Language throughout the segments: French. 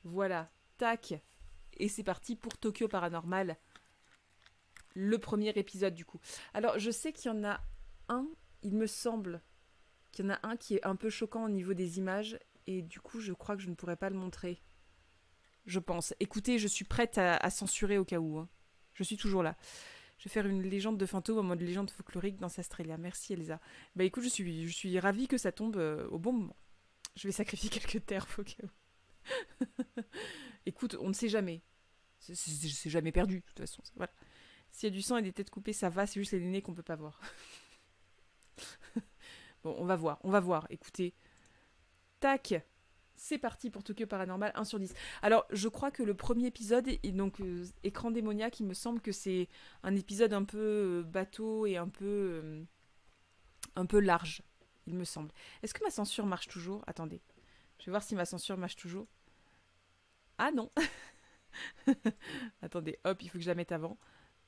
Voilà, tac. Et c'est parti pour Tokyo Paranormal. Le premier épisode du coup. Alors je sais qu'il y en a un, il me semble qu'il y en a un qui est un peu choquant au niveau des images. Et du coup je crois que je ne pourrais pas le montrer. Je pense. Écoutez, je suis prête à censurer au cas où. Hein. Je suis toujours là. Je vais faire une légende de fantôme en mode légende folklorique dans Sastrella. Merci Elsa. Bah écoute, je suis ravie que ça tombe au bon moment. Je vais sacrifier quelques terres au cas où. Écoute, on ne sait jamais. C'est jamais perdu, de toute façon. Voilà. S'il y a du sang et des têtes coupées, ça va, c'est juste les nez qu'on peut pas voir. Bon, on va voir. Écoutez. Tac. C'est parti pour Tokyo Paranormal 1 sur 10. Alors, je crois que le premier épisode, est donc Écran démoniaque, il me semble que c'est un épisode un peu bateau et un peu large, il me semble. Est-ce que ma censure marche toujours? Attendez. Je vais voir si ma censure marche toujours. Ah non. Attendez, hop, il faut que je la mette avant.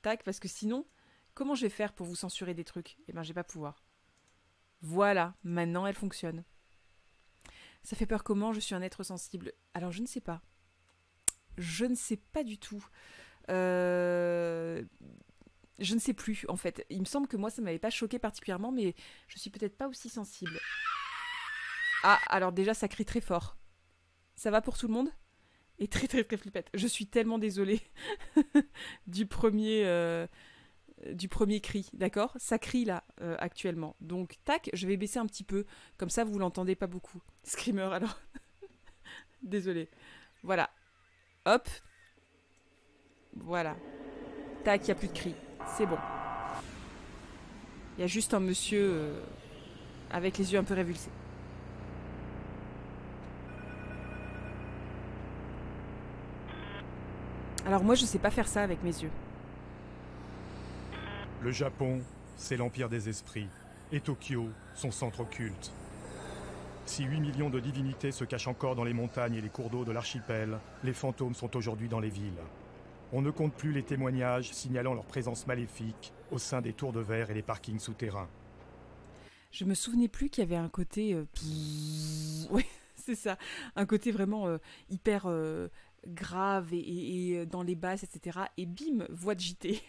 Tac, parce que sinon, comment je vais faire pour vous censurer des trucs? Eh ben, je vais pas pouvoir. Voilà, maintenant elle fonctionne. Ça fait peur comment? Je suis un être sensible. Alors, je ne sais pas. Je ne sais pas du tout. Je ne sais plus, en fait. Il me semble que moi, ça ne m'avait pas choqué particulièrement, mais je suis peut-être pas aussi sensible. Ah, alors déjà, ça crie très fort. Ça va pour tout le monde? Et très très très flippette. Je suis tellement désolée du premier cri, d'accord? Ça crie là, actuellement. Donc, tac, je vais baisser un petit peu. Comme ça, vous l'entendez pas beaucoup. Screamer, alors. Désolée. Voilà. Hop. Voilà. Tac, il n'y a plus de cris. C'est bon. Il y a juste un monsieur avec les yeux un peu révulsés. Alors moi, je sais pas faire ça avec mes yeux. Le Japon, c'est l'empire des esprits, et Tokyo, son centre occulte. Si 8 millions de divinités se cachent encore dans les montagnes et les cours d'eau de l'archipel, les fantômes sont aujourd'hui dans les villes. On ne compte plus les témoignages signalant leur présence maléfique au sein des tours de verre et des parkings souterrains. Je me souvenais plus qu'il y avait un côté... Oui, c'est ça. Un côté vraiment hyper grave et dans les basses, etc. Et bim, voix de JT.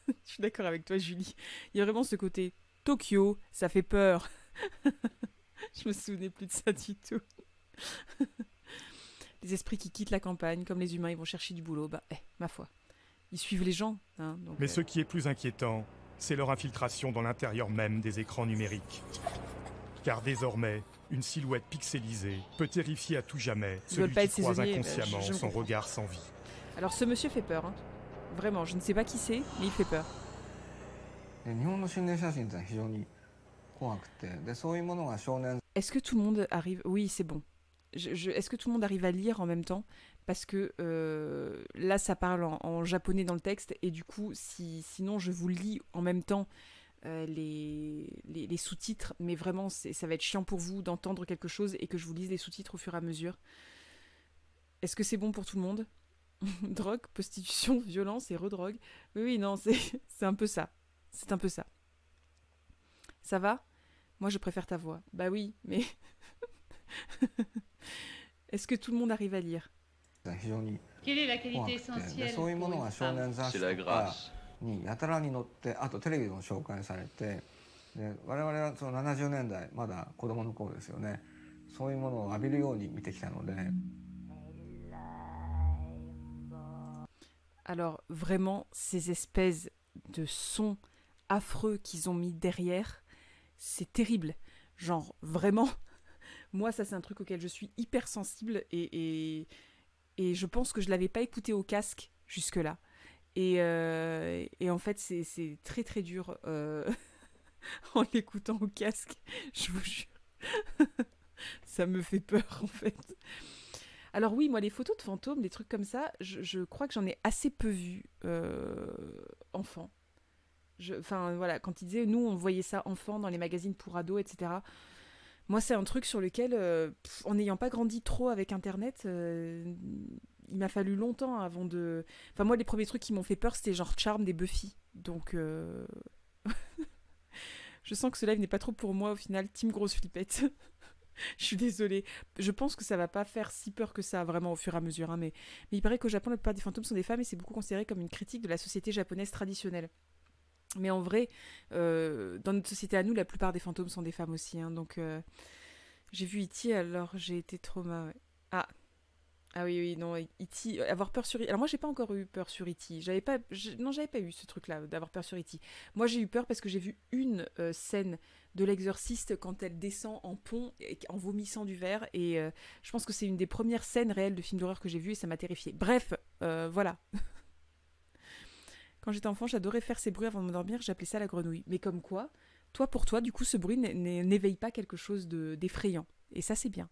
Je suis d'accord avec toi, Julie. Il y a vraiment ce côté Tokyo, ça fait peur. Je me souvenais plus de ça du tout. Les esprits qui quittent la campagne, comme les humains, ils vont chercher du boulot. Bah, ma foi. Ils suivent les gens. Hein, donc, Mais ce qui est plus inquiétant, c'est leur infiltration dans l'intérieur même des écrans numériques. Car désormais, une silhouette pixelisée peut terrifier à tout jamais celui qui croise inconsciemment son regard sans vie. Alors ce monsieur fait peur. Hein. Vraiment, je ne sais pas qui c'est, mais il fait peur. Est-ce que tout le monde arrive... Oui, c'est bon. Est-ce que tout le monde arrive à lire en même temps? Parce que là, ça parle en japonais dans le texte, et du coup, sinon, je vous lis en même temps les sous-titres, mais vraiment, ça va être chiant pour vous d'entendre quelque chose et que je vous lise les sous-titres au fur et à mesure. Est-ce que c'est bon pour tout le monde? Drogue, prostitution, violence et redrogue. Oui, non, c'est un peu ça. C'est un peu ça. Ça va? Moi, je préfère ta voix. Bah oui, mais... Est-ce que tout le monde arrive à lire? Quelle est la qualité essentielle pour une femme? C'est la grâce. にやたらに載ってあとテレビでも紹介されてで我々はその70年代まだ子供の頃ですよねそういうものを浴びるように見てきたので Alors vraiment ces espèces de sons affreux qu'ils ont mis derrière, c'est terrible. Genre vraiment, moi ça c'est un truc auquel je suis hyper sensible et je pense que je l'avais pas écouté au casque jusque là. Et en fait, c'est très très dur en l'écoutant au casque, je vous jure. Ça me fait peur en fait. Alors oui, moi les photos de fantômes, des trucs comme ça, je crois que j'en ai assez peu vu enfant. Enfin voilà, quand ils disaient, nous on voyait ça enfant dans les magazines pour ados, etc. Moi c'est un truc sur lequel, en n'ayant pas grandi trop avec Internet... il m'a fallu longtemps avant de... Enfin, moi, les premiers trucs qui m'ont fait peur, c'était genre Charmed et Buffy. Donc, je sens que ce live n'est pas trop pour moi, au final. Team grosse flippette. Je suis désolée. Je pense que ça va pas faire si peur que ça, vraiment, au fur et à mesure. Hein, mais il paraît qu'au Japon, la plupart des fantômes sont des femmes et c'est beaucoup considéré comme une critique de la société japonaise traditionnelle. Mais en vrai, dans notre société à nous, la plupart des fantômes sont des femmes aussi. Hein, donc, j'ai vu E.T., alors j'ai été trauma. Ouais. Ah oui, oui, non, E.T., avoir peur sur E.T. Alors moi, j'ai pas encore eu peur sur E.T. Non, j'avais pas eu ce truc-là, d'avoir peur sur E.T. Moi, j'ai eu peur parce que j'ai vu une scène de l'exorciste quand elle descend en pont en vomissant du verre. Et je pense que c'est une des premières scènes réelles de films d'horreur que j'ai vues et ça m'a terrifiée. Bref, voilà. Quand j'étais enfant, j'adorais faire ces bruits avant de m'endormir, j'appelais ça la grenouille. Mais comme quoi, pour toi, du coup, ce bruit n'éveille pas quelque chose d'effrayant. Et ça, c'est bien.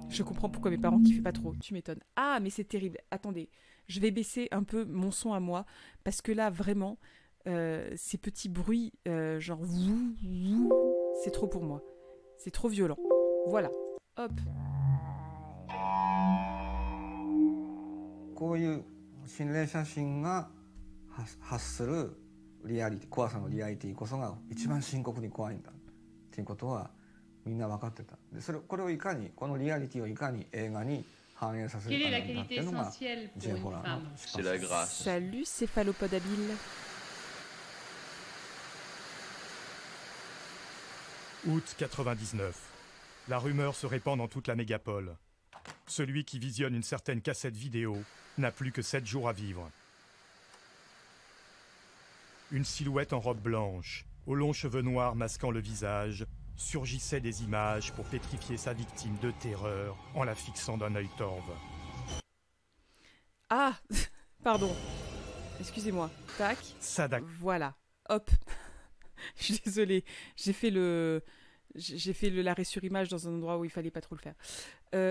Je comprends pourquoi mes parents kiffaient pas trop, tu m'étonnes. Ah, mais c'est terrible. Attendez, je vais baisser un peu mon son à moi, parce que là, vraiment, ces petits bruits, genre wouh, wouh, c'est trop pour moi. C'est trop violent. Voilà. Hop. こういう心霊写真が発するリアリティ、怖さのリアリティこそが一番深刻に怖いんだっていうことはみんな分かってた。でこれをいかにこのリアリティをいかに映画に反映させるかなんだっていうのが Jホラーの出発点。 Salut céphalopode habile. Août 99. La rumeur se répand dans toute la mégapole. Celui qui visionne une certaine cassette vidéo n'a plus que 7 jours à vivre. Une silhouette en robe blanche, aux longs cheveux noirs masquant le visage, surgissait des images pour pétrifier sa victime de terreur en la fixant d'un œil torve. Ah, pardon. Excusez-moi. Tac. Sadako. Voilà. Hop. Je suis désolée. J'ai fait l'arrêt sur image dans un endroit où il fallait pas trop le faire.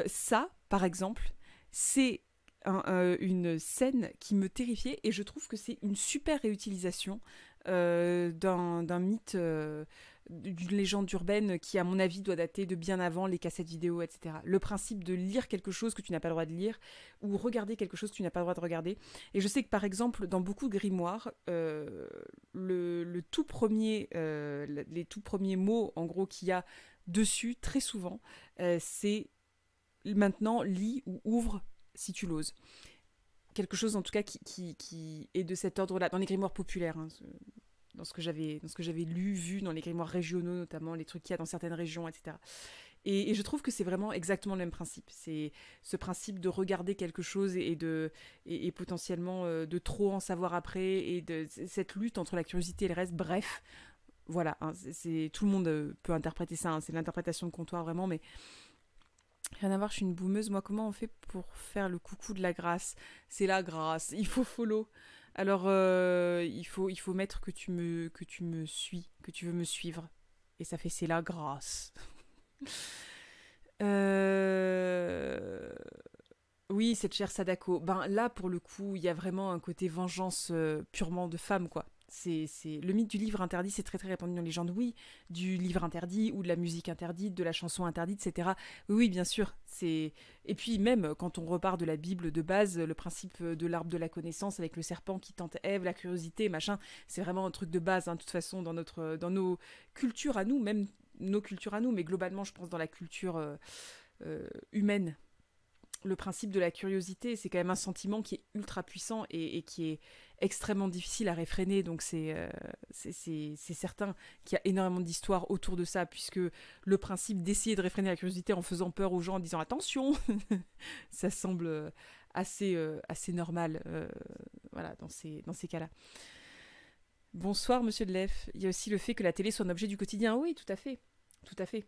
Ça, par exemple, c'est une scène qui me terrifiait et je trouve que c'est une super réutilisation d'un mythe, d'une légende urbaine qui, à mon avis, doit dater de bien avant les cassettes vidéo, etc. Le principe de lire quelque chose que tu n'as pas le droit de lire ou regarder quelque chose que tu n'as pas le droit de regarder. Et je sais que, par exemple, dans beaucoup de grimoires, les tout premiers mots, en gros, qu'il y a dessus, très souvent, c'est maintenant lis ou ouvre si tu l'oses. Quelque chose en tout cas qui est de cet ordre-là, dans les grimoires populaires, hein, dans ce que j'avais vu dans les grimoires régionaux notamment, les trucs qu'il y a dans certaines régions, etc. Et je trouve que c'est vraiment exactement le même principe. C'est ce principe de regarder quelque chose et potentiellement de trop en savoir après, et de cette lutte entre la curiosité et le reste. Bref, voilà, hein, tout le monde peut interpréter ça, hein, c'est l'interprétation de comptoir vraiment, mais rien à voir, je suis une boumeuse. Moi, comment on fait pour faire le coucou de la grâce? C'est la grâce, il faut follow. Alors, il faut mettre que tu me suis, que tu veux me suivre. Et ça fait c'est la grâce. Oui, cette chère Sadako. Ben là, pour le coup, il y a vraiment un côté vengeance purement de femme, quoi. C'est le mythe du livre interdit, c'est très très répandu dans les légendes, oui, du livre interdit ou de la musique interdite, de la chanson interdite, etc. Oui, oui, bien sûr. Et puis même quand on repart de la Bible de base, le principe de l'arbre de la connaissance avec le serpent qui tente Ève, la curiosité, machin, c'est vraiment un truc de base, hein, de toute façon, dans nos cultures à nous, même nos cultures à nous, mais globalement, je pense dans la culture humaine. Le principe de la curiosité, c'est quand même un sentiment qui est ultra puissant et qui est extrêmement difficile à réfréner. Donc c'est certain qu'il y a énormément d'histoires autour de ça, puisque le principe d'essayer de réfréner la curiosité en faisant peur aux gens, en disant attention, ça semble assez normal, voilà, dans ces cas-là. Bonsoir, monsieur Delef. Il y a aussi le fait que la télé soit un objet du quotidien. Oui, tout à fait. Tout à fait.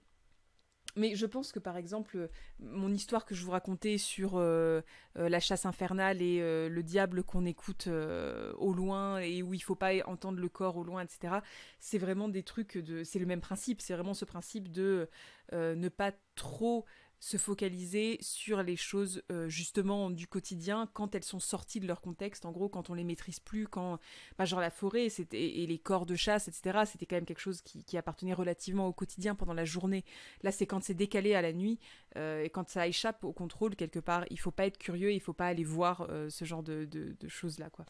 Mais je pense que, par exemple, mon histoire que je vous racontais sur la chasse infernale et le diable qu'on écoute au loin et où il ne faut pas entendre le corps au loin, etc., c'est vraiment des trucs c'est le même principe. C'est vraiment ce principe de ne pas trop se focaliser sur les choses justement du quotidien quand elles sont sorties de leur contexte, en gros quand on les maîtrise plus, quand genre la forêt et les corps de chasse, etc., c'était quand même quelque chose qui appartenait relativement au quotidien pendant la journée. Là c'est quand c'est décalé à la nuit et quand ça échappe au contrôle quelque part, il faut pas être curieux, il faut pas aller voir ce genre de choses là quoi.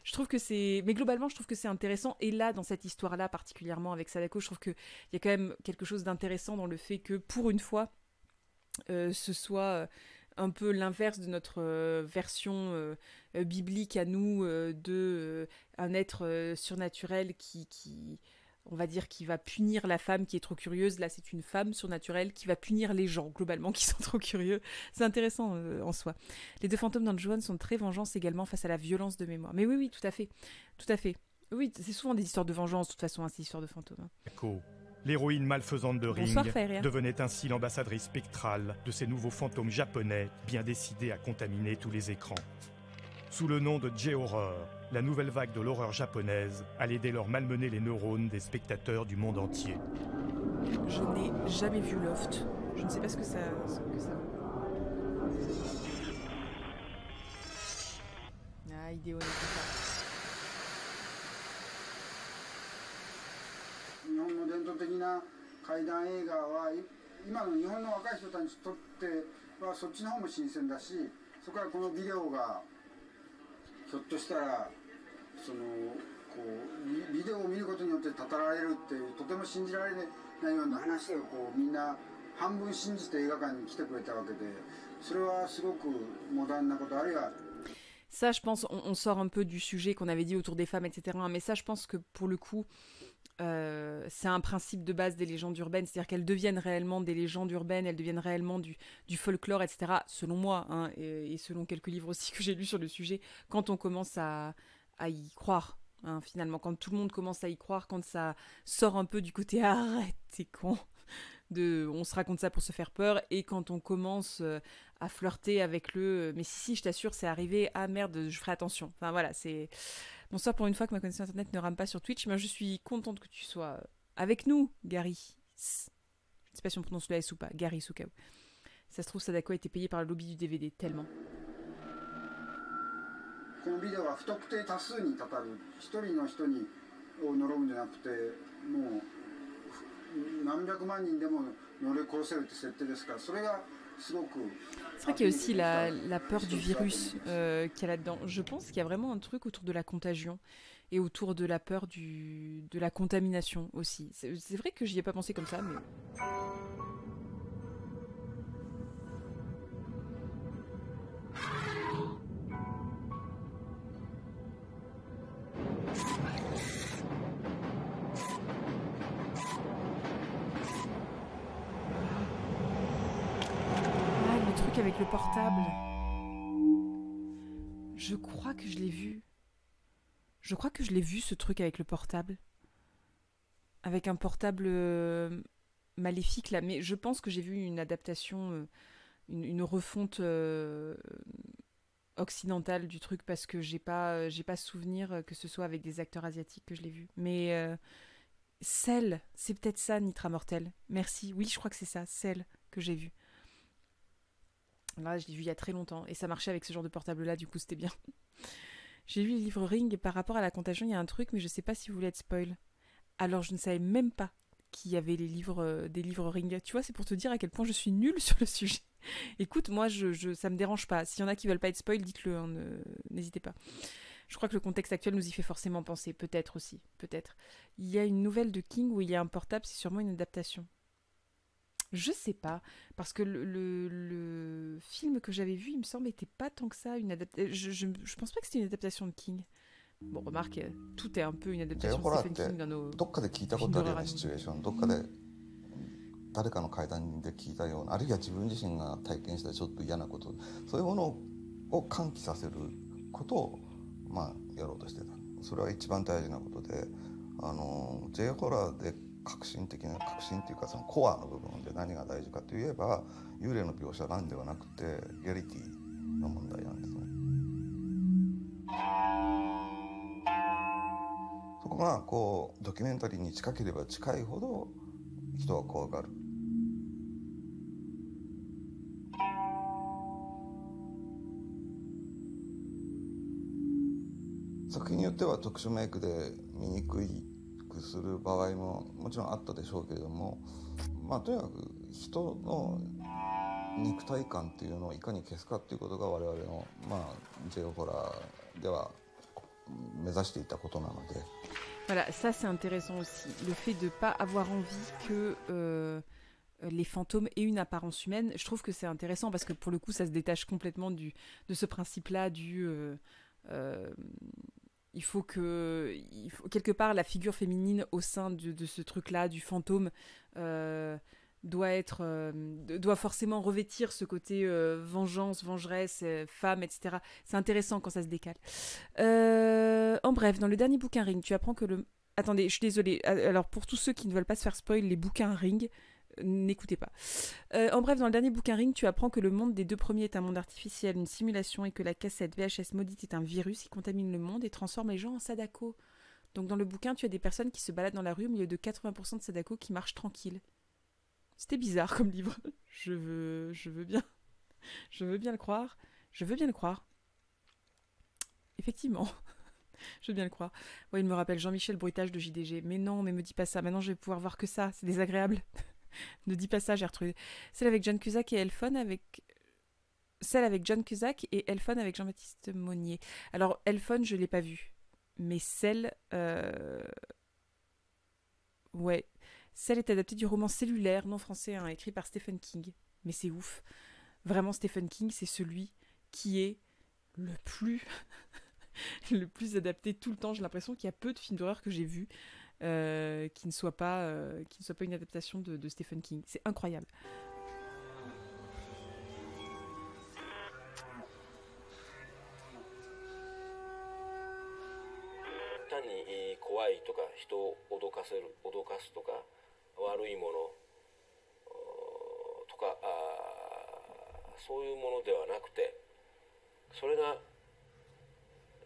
Je trouve que mais globalement je trouve que c'est intéressant, et là dans cette histoire là particulièrement avec Sadako, je trouve qu'il y a quand même quelque chose d'intéressant dans le fait que pour une fois ce soit un peu l'inverse de notre version biblique à nous de un être surnaturel qui, on va dire, qui va punir la femme qui est trop curieuse. Là, c'est une femme surnaturelle qui va punir les gens, globalement, qui sont trop curieux. C'est intéressant en soi. Les deux fantômes dans Ju-On sont très vengeance également face à la violence de mémoire. Mais oui, tout à fait. Tout à fait. Oui, c'est souvent des histoires de vengeance, de toute façon, ces histoires de fantômes. Hein. L'héroïne malfaisante de Ring devenait ainsi l'ambassadrice spectrale de ces nouveaux fantômes japonais bien décidés à contaminer tous les écrans. Sous le nom de J-Horror, la nouvelle vague de l'horreur japonaise allait dès lors malmener les neurones des spectateurs du monde entier. Je n'ai jamais vu Loft. Je ne sais pas ce que ça... Ah, idéo n'est pas ça. 日本の伝統的な怪談映画は今の日本の若い人たちにとってはそっちの方も新鮮だし、そこからこのビデオがひょっとしたらそのこうビデオを見ることによって語られるっていうとても信じられないような話をこうみんな半分信じて映画館に来てくれたわけで、それはすごくモダンなこと、あるいは Ça, je pense, on sort un peu du sujet qu'on avait dit autour des femmes, etc. Mais ça, je pense que pour le coup, c'est un principe de base des légendes urbaines, c'est-à-dire qu'elles deviennent réellement des légendes urbaines, elles deviennent réellement du folklore, etc. Selon moi, hein, et selon quelques livres aussi que j'ai lus sur le sujet, quand on commence à y croire, hein, finalement, quand tout le monde commence à y croire, quand ça sort un peu du côté arrête, t'es con, on se raconte ça pour se faire peur, et quand on commence à flirter avec mais si, je t'assure, c'est arrivé, ah merde, je ferai attention. Enfin voilà, c'est... Bonsoir, pour une fois que ma connexion internet ne rame pas sur Twitch, mais je suis contente que tu sois avec nous, Gary. Je ne sais pas si on prononce le S ou pas, Gary Sukao. Ça se trouve, Sadako a été payé par le lobby du DVD, tellement. このビデオは不特定多数にたたる、一人の人にを呪うんじゃなくて、もう何百万人でも呪い殺せるって設定ですから、それがすごく。C'est vrai qu'il y a aussi la peur du virus qu'il y a là-dedans. Je pense qu'il y a vraiment un truc autour de la contagion et autour de la peur de la contamination aussi. C'est vrai que j'y ai pas pensé comme ça, mais... Avec le portable. Je crois que je l'ai vu. Je crois que je l'ai vu, ce truc avec le portable. Avec un portable maléfique là. Mais je pense que j'ai vu une adaptation, une refonte occidentale du truc, parce que j'ai pas souvenir que ce soit avec des acteurs asiatiques que je l'ai vu. Mais Cell, c'est peut-être ça, Nitra Mortel. Merci. Oui, je crois que c'est ça, Cell, que j'ai vu. Là, je l'ai vu il y a très longtemps, et ça marchait avec ce genre de portable-là, du coup, c'était bien. J'ai lu les livres Ring, et par rapport à la contagion, il y a un truc, mais je sais pas si vous voulez être spoil. Alors, je ne savais même pas qu'il y avait des livres Ring. Tu vois, c'est pour te dire à quel point je suis nulle sur le sujet. Écoute, moi, ça me dérange pas. S'il y en a qui veulent pas être spoil, dites-le, hein, n'hésitez pas. Je crois que le contexte actuel nous y fait forcément penser, peut-être aussi, peut-être. Il y a une nouvelle de King où il y a un portable, c'est sûrement une adaptation. Je sais pas, parce que le film que j'avais vu, il me semble, était pas tant que ça une adaptation. Je pense pas que c'était une adaptation de King. Bon, remarque, tout est un peu une adaptation de Stephen King dans nos films d'horreur. どっかで誰かの会談で聞いたような、あるいは自分自身が体験したちょっと嫌なこと、そういうものを喚起させることをやろうとしてた。それは一番大事なことで、J ホラーで革新っていうか、そのコアの部分で何が大事かといえば、幽霊の描写なんではなくてリアリティの問題なんですね。そこがこうドキュメンタリーに近ければ近いほど人は怖がる。作品によっては特殊メイクで見にくくする場合ももちろんあったでしょうけれども、まあとにかく人の肉体感っていうのをいかに消すかっていうことが我々のまあ J ホラーでは目指していたことなので。Voilà, ça c'est intéressant aussi. Le fait de ne pas avoir envie que les fantômes aient une apparence humaine, je trouve que c'est intéressant parce que pour le coup ça se détache complètement de ce principe-là il faut quelque part la figure féminine au sein de ce truc-là, du fantôme, doit forcément revêtir ce côté vengeance, vengeresse, femme, etc. C'est intéressant quand ça se décale. En bref, dans le dernier bouquin Ring, tu apprends que le... Attendez, je suis désolée. Alors, pour tous ceux qui ne veulent pas se faire spoil les bouquins Ring, n'écoutez pas. En bref, dans le dernier bouquin Ring, tu apprends que le monde des deux premiers est un monde artificiel, une simulation, et que la cassette VHS maudite est un virus qui contamine le monde et transforme les gens en Sadako. Donc dans le bouquin, tu as des personnes qui se baladent dans la rue au milieu de 80% de Sadako qui marchent tranquilles. C'était bizarre comme livre. Je veux bien le croire. Je veux bien le croire. Effectivement. Je veux bien le croire. Ouais, il me rappelle Jean-Michel Bruitage de JDG. Mais non, mais me dis pas ça. Maintenant, je vais pouvoir voir que ça. C'est désagréable. Ne dis pas ça, Gertrude. Celle avec John Cusack et Elfon avec... Celle avec John Cusack et Elfon avec Jean-Baptiste Monnier. Alors, Elfon, je l'ai pas vue. Mais celle... Ouais... Celle est adaptée du roman Cellulaire, non français, hein, écrit par Stephen King. Mais c'est ouf. Vraiment, Stephen King, c'est celui qui est le plus... le plus adapté tout le temps. J'ai l'impression qu'il y a peu de films d'horreur que j'ai vus qui ne soient pas une adaptation de Stephen King. C'est incroyable. 悪いものとかそういうものではなくて、それが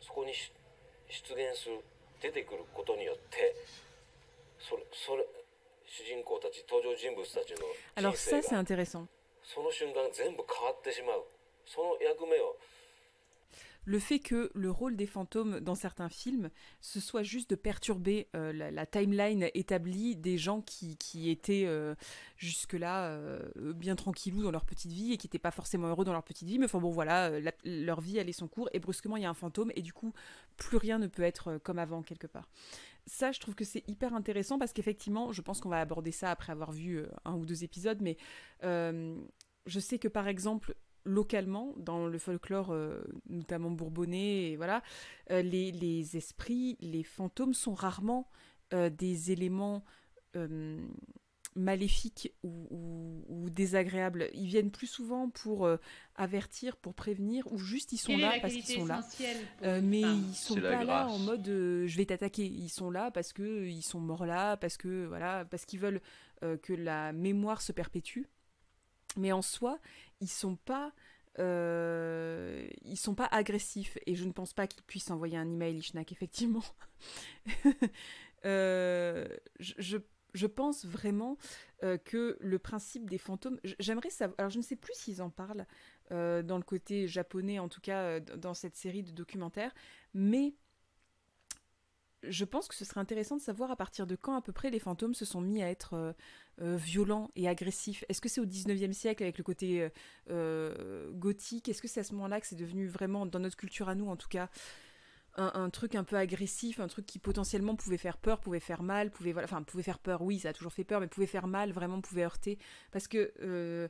そこに出現する出てくることによってそれ主人公たち登場人物たちの人生がその瞬間全部変わってしまう。その役目を Le fait que le rôle des fantômes dans certains films, ce soit juste de perturber la timeline établie des gens qui étaient jusque-là bien tranquillous dans leur petite vie et qui n'étaient pas forcément heureux dans leur petite vie, mais enfin bon voilà, leur vie allait son cours et brusquement il y a un fantôme et du coup plus rien ne peut être comme avant quelque part. Ça, je trouve que c'est hyper intéressant parce qu'effectivement, je pense qu'on va aborder ça après avoir vu un ou deux épisodes, mais je sais que par exemple... localement, dans le folklore notamment bourbonnais, et voilà, les esprits, les fantômes sont rarement des éléments maléfiques ou désagréables. Ils viennent plus souvent pour avertir, pour prévenir, ou juste ils sont là parce qu'ils sont là. Mais ils sont pas là en mode je vais t'attaquer. Ils sont là parce qu'ils sont morts là, parce qu'ils veulent que la mémoire se perpétue. Mais en soi, ils sont pas agressifs et je ne pense pas qu'ils puissent envoyer un email Ishnak, effectivement. Je pense vraiment que le principe des fantômes... J'aimerais savoir... Alors, je ne sais plus s'ils en parlent dans le côté japonais, en tout cas dans cette série de documentaires, mais... Je pense que ce serait intéressant de savoir à partir de quand à peu près les fantômes se sont mis à être violents et agressifs. Est-ce que c'est au 19e siècle avec le côté gothique? Est-ce que c'est à ce moment-là que c'est devenu vraiment, dans notre culture à nous en tout cas, un truc un peu agressif, un truc qui potentiellement pouvait faire peur, pouvait faire mal, pouvait faire peur, oui, ça a toujours fait peur, mais pouvait faire mal, vraiment pouvait heurter. Parce que...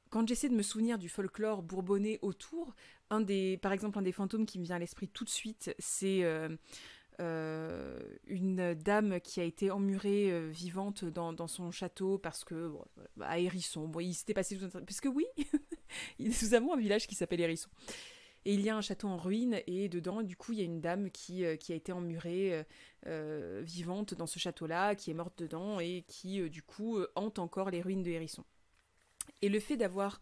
quand j'essaie de me souvenir du folklore bourbonnais autour, par exemple, un des fantômes qui me vient à l'esprit tout de suite, c'est... une dame qui a été emmurée vivante dans son château parce que à Hérisson, il s'était passé tout un... parce que oui, nous avons un village qui s'appelle Hérisson et il y a un château en ruine et dedans du coup il y a une dame qui a été emmurée vivante dans ce château-là, qui est morte dedans et qui du coup hante encore les ruines de Hérisson. Et le fait d'avoir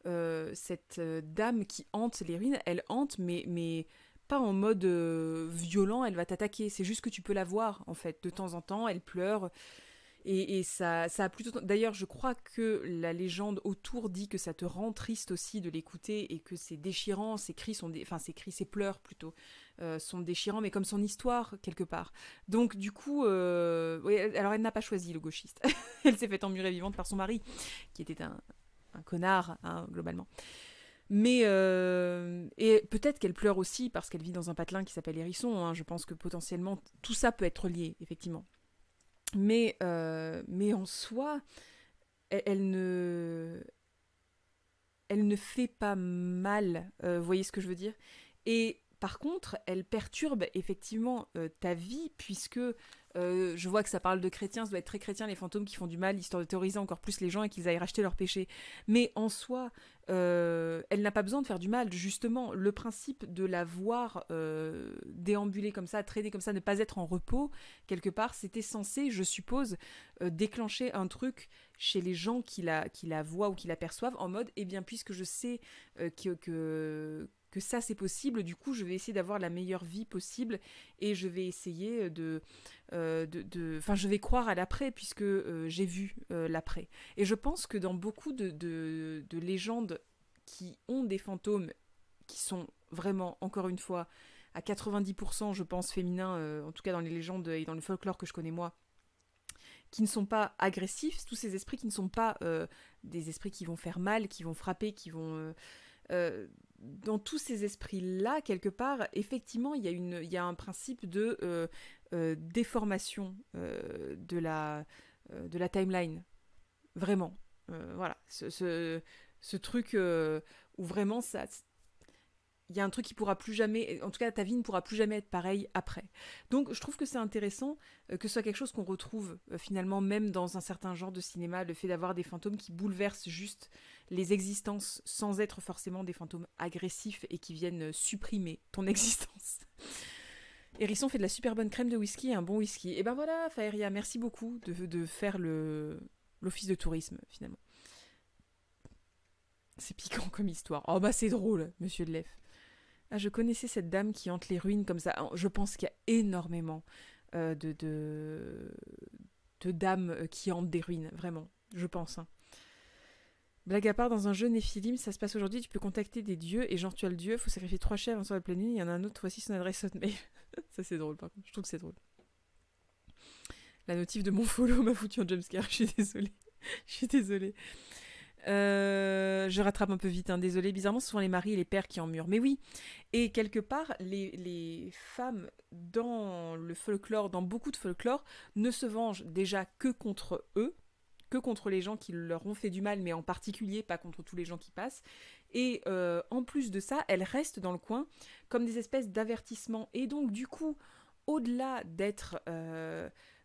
cette dame qui hante les ruines, elle hante mais pas en mode violent, elle va t'attaquer. C'est juste que tu peux la voir, en fait. De temps en temps, elle pleure. Et ça a plutôt... D'ailleurs, je crois que la légende autour dit que ça te rend triste aussi de l'écouter et que c'est déchirant, ses cris sont... ses pleurs plutôt, sont déchirants, mais comme son histoire, quelque part. Donc, du coup... oui, alors, elle n'a pas choisi le gauchiste. Elle s'est fait emmurer vivante par son mari, qui était un connard, hein, globalement. Mais et peut-être qu'elle pleure aussi parce qu'elle vit dans un patelin qui s'appelle Hérisson. Hein. Je pense que potentiellement, tout ça peut être lié, effectivement. Mais en soi, elle ne fait pas mal, vous voyez ce que je veux dire? Et par contre, elle perturbe effectivement ta vie, puisque je vois que ça parle de chrétiens, ça doit être très chrétien, les fantômes qui font du mal, histoire de terroriser encore plus les gens et qu'ils aillent racheter leurs péchés. Mais en soi, elle n'a pas besoin de faire du mal, justement. Le principe de la voir déambuler comme ça, traîner comme ça, ne pas être en repos, quelque part, c'était censé, je suppose, déclencher un truc chez les gens qui la voient ou qui la perçoivent, en mode, eh bien, puisque je sais que ça c'est possible, du coup je vais essayer d'avoir la meilleure vie possible et je vais essayer enfin je vais croire à l'après puisque j'ai vu l'après. Et je pense que dans beaucoup de légendes qui ont des fantômes qui sont vraiment, encore une fois, à 90% je pense féminins, en tout cas dans les légendes et dans le folklore que je connais moi, qui ne sont pas agressifs, tous ces esprits qui ne sont pas des esprits qui vont faire mal, qui vont frapper, qui vont... dans tous ces esprits-là, quelque part, effectivement, il y a un principe de déformation de la timeline. Vraiment. Voilà. Ce truc où vraiment, il y a un truc qui pourra plus jamais... En tout cas, ta vie ne pourra plus jamais être pareille après. Donc, je trouve que c'est intéressant que ce soit quelque chose qu'on retrouve finalement même dans un certain genre de cinéma, le fait d'avoir des fantômes qui bouleversent juste les existences sans être forcément des fantômes agressifs et qui viennent supprimer ton existence. Hérisson fait de la super bonne crème de whisky et un bon whisky. Et ben voilà, Faeria, merci beaucoup de faire l'office de tourisme, finalement. C'est piquant comme histoire. Oh bah c'est drôle, monsieur Delef. Ah, je connaissais cette dame qui hante les ruines comme ça. Je pense qu'il y a énormément de dames qui hantent des ruines, vraiment. Je pense, hein. Blague à part, dans un jeu Néphilim, ça se passe aujourd'hui, tu peux contacter des dieux, et genre tu as le dieu, faut sacrifier 3 chèvres en soir de pleine nuit, il y en a un autre, voici son adresse hotmail. Ça c'est drôle par contre, je trouve que c'est drôle. La notif de mon follow m'a foutu en jumpscare, je suis désolée. Je suis désolée. Je rattrape un peu vite, hein, désolée. Bizarrement, ce sont les maris et les pères qui emmurent. Mais oui, et quelque part, les femmes dans le folklore, dans beaucoup de folklore, ne se vengent déjà que contre eux, que contre les gens qui leur ont fait du mal, mais en particulier pas contre tous les gens qui passent. Et en plus de ça, elles restent dans le coin comme des espèces d'avertissements. Et donc, du coup, au-delà d'être...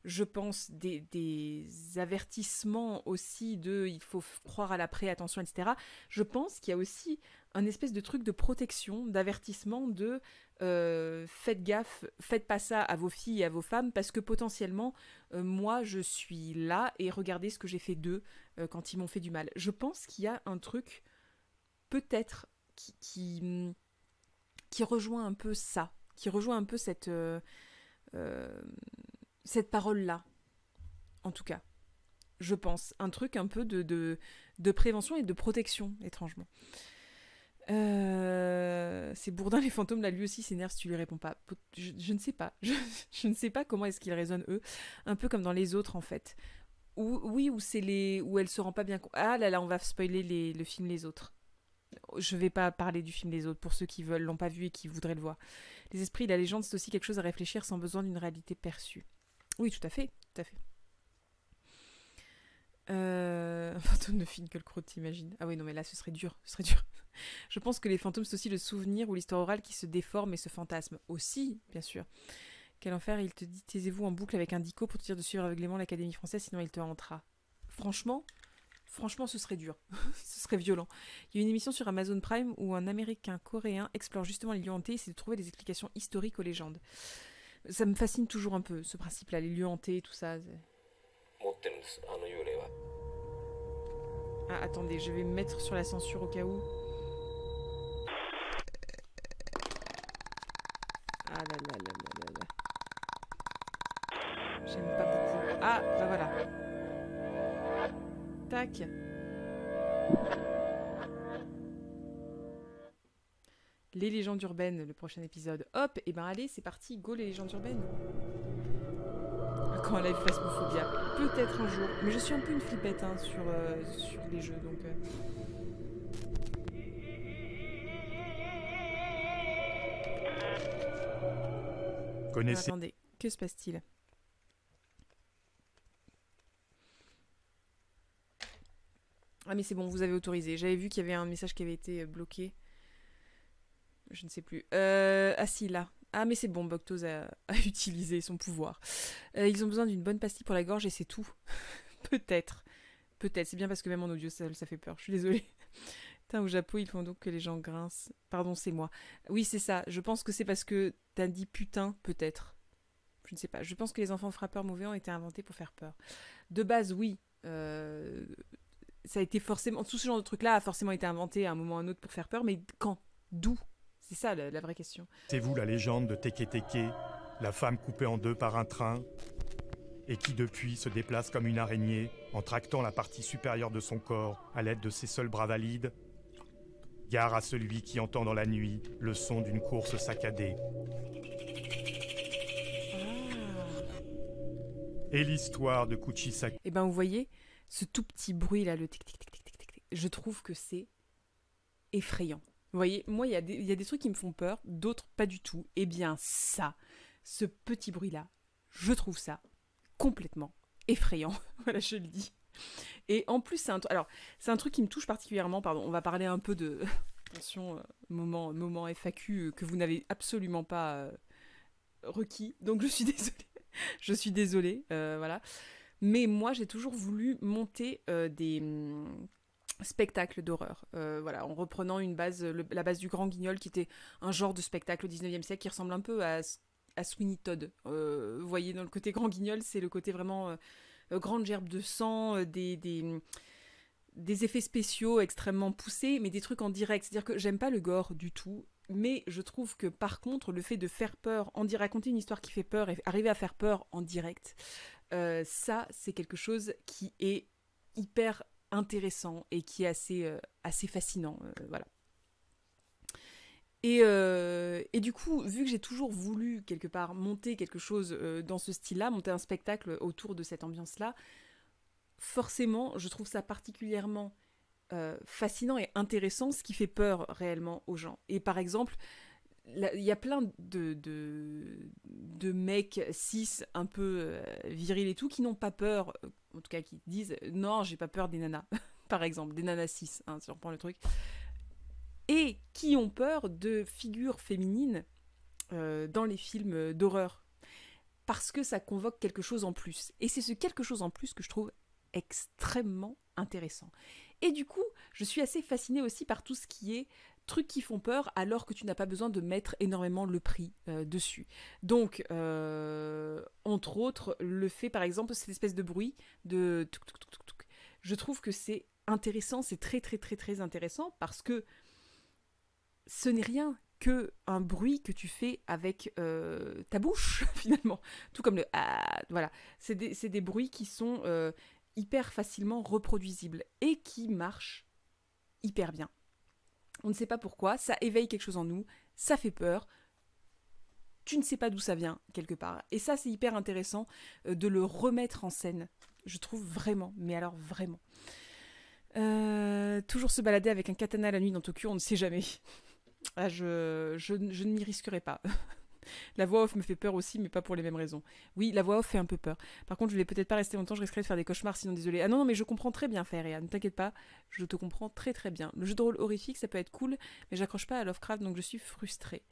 je pense, des avertissements aussi de il faut croire à l'après, attention, etc. Je pense qu'il y a aussi un espèce de truc de protection, d'avertissement de faites gaffe, faites pas ça à vos filles et à vos femmes parce que potentiellement, moi, je suis là et regardez ce que j'ai fait d'eux quand ils m'ont fait du mal. Je pense qu'il y a un truc, peut-être, qui rejoint un peu ça, qui rejoint un peu cette parole-là, en tout cas, je pense. Un truc un peu de prévention et de protection, étrangement. C'est Bourdin, les fantômes, là, lui aussi s'énerve si tu lui réponds pas. Je ne sais pas. Je ne sais pas comment est-ce qu'ils résonnent, eux. Un peu comme dans les autres, en fait. Où elle se rend pas bien compte. Ah là là, on va spoiler le film Les Autres. Je vais pas parler du film Les Autres pour ceux qui l'ont pas vu et qui voudraient le voir. Les esprits et la légende, c'est aussi quelque chose à réfléchir sans besoin d'une réalité perçue. Oui, tout à fait, tout à fait. Un fantôme de Finkielkraut, t'imagines? Ah oui, non, mais là, ce serait dur. Je pense que les fantômes, c'est aussi le souvenir ou l'histoire orale qui se déforme et se fantasme. Aussi, bien sûr. Quel enfer, il te dit, taisez-vous en boucle avec un dico pour te dire de suivre aveuglément l'Académie française, sinon il te hantera. Franchement, ce serait dur. Ce serait violent. Il y a une émission sur Amazon Prime où un Américain coréen explore justement les lieux hantés et essaie de trouver des explications historiques aux légendes. Ça me fascine toujours un peu, ce principe-là, les lieux hantés, tout ça. Ah, attendez, je vais me mettre sur la censure au cas où. Ah là là là là là là. J'aime pas beaucoup. Ah, bah voilà. Tac. Les légendes urbaines, le prochain épisode. Hop, et ben allez, c'est parti, go les légendes urbaines. Quand elle fait Phasmophobia, peut-être un jour. Mais je suis un peu une flippette hein, sur les jeux, donc... Connaissez... Attendez, que se passe-t-il? Ah mais c'est bon, vous avez autorisé. J'avais vu qu'il y avait un message qui avait été bloqué. Je ne sais plus. Ah si, là. Ah mais c'est bon, Boctose a utilisé son pouvoir. Ils ont besoin d'une bonne pastille pour la gorge et c'est tout. Peut-être. Peut-être. C'est bien parce que même en audio, ça fait peur. Je suis désolée. Putain, au Japon, ils font donc que les gens grincent. Pardon, c'est moi. Oui, c'est ça. Je pense que c'est parce que t'as dit putain, peut-être. Je ne sais pas. Je pense que les enfants frappeurs mauvais ont été inventés pour faire peur. De base, oui. Ça a été forcément... Tout ce genre de truc-là a forcément été inventé à un moment ou à un autre pour faire peur, mais quand? D'où? C'est ça la vraie question. C'est vous la légende de Teke Teke, la femme coupée en deux par un train, et qui depuis se déplace comme une araignée en tractant la partie supérieure de son corps à l'aide de ses seuls bras valides? Gare à celui qui entend dans la nuit le son d'une course saccadée. Et l'histoire de Kuchisaki. Eh ben vous voyez, ce tout petit bruit là, le tic tic tic tic tic tic, je trouve que c'est effrayant. Vous voyez, moi il y a des trucs qui me font peur, d'autres pas du tout. Eh bien ça, ce petit bruit là, je trouve ça complètement effrayant. Voilà, je le dis. Et en plus c'est un truc qui me touche particulièrement. Pardon, on va parler un peu de attention moment FAQ que vous n'avez absolument pas requis. Donc je suis désolée. Je suis désolée, voilà. Mais moi, j'ai toujours voulu monter des spectacles d'horreur. Voilà, en reprenant la base du Grand Guignol, qui était un genre de spectacle au 19e siècle qui ressemble un peu à Sweeney Todd. Vous voyez, dans le côté Grand Guignol, c'est le côté vraiment grande gerbe de sang, des effets spéciaux extrêmement poussés, mais des trucs en direct. C'est-à-dire que j'aime pas le gore du tout. Mais je trouve que par contre, le fait de faire peur, raconter une histoire qui fait peur et arriver à faire peur en direct, ça, c'est quelque chose qui est hyper intéressant et qui est assez fascinant. Voilà. Et du coup, vu que j'ai toujours voulu quelque part monter quelque chose dans ce style-là, monter un spectacle autour de cette ambiance-là, forcément, je trouve ça particulièrement fascinant et intéressant, ce qui fait peur réellement aux gens. Et par exemple, il y a plein de mecs cis un peu virils et tout qui n'ont pas peur, en tout cas qui disent non, j'ai pas peur des nanas, par exemple, des nanas cis, hein, si on reprend le truc, et qui ont peur de figures féminines dans les films d'horreur, parce que ça convoque quelque chose en plus. Et c'est ce quelque chose en plus que je trouve extrêmement intéressant. Et du coup, je suis assez fascinée aussi par tout ce qui est trucs qui font peur alors que tu n'as pas besoin de mettre énormément le prix dessus. Donc, entre autres, le fait, par exemple, cette espèce de bruit de tuk tuk tuk tuk tuk, je trouve que c'est intéressant, c'est très très très très intéressant parce que ce n'est rien que un bruit que tu fais avec ta bouche, finalement. Tout comme le « ah », voilà. C'est des bruits qui sont hyper facilement reproduisibles et qui marchent hyper bien. On ne sait pas pourquoi, ça éveille quelque chose en nous, ça fait peur, tu ne sais pas d'où ça vient, quelque part. Et ça, c'est hyper intéressant de le remettre en scène, je trouve vraiment, mais alors vraiment. Toujours se balader avec un katana la nuit dans Tokyo, on ne sait jamais. Ah, je ne m'y risquerai pas. La voix off me fait peur aussi, mais pas pour les mêmes raisons. Oui, la voix off fait un peu peur. Par contre, je vais peut-être pas rester longtemps, je risquerais de faire des cauchemars, sinon désolé. Ah non, mais je comprends très bien, Féréa, ne t'inquiète pas, je te comprends très très bien. Le jeu de rôle horrifique, ça peut être cool, mais j'accroche pas à Lovecraft, donc je suis frustrée.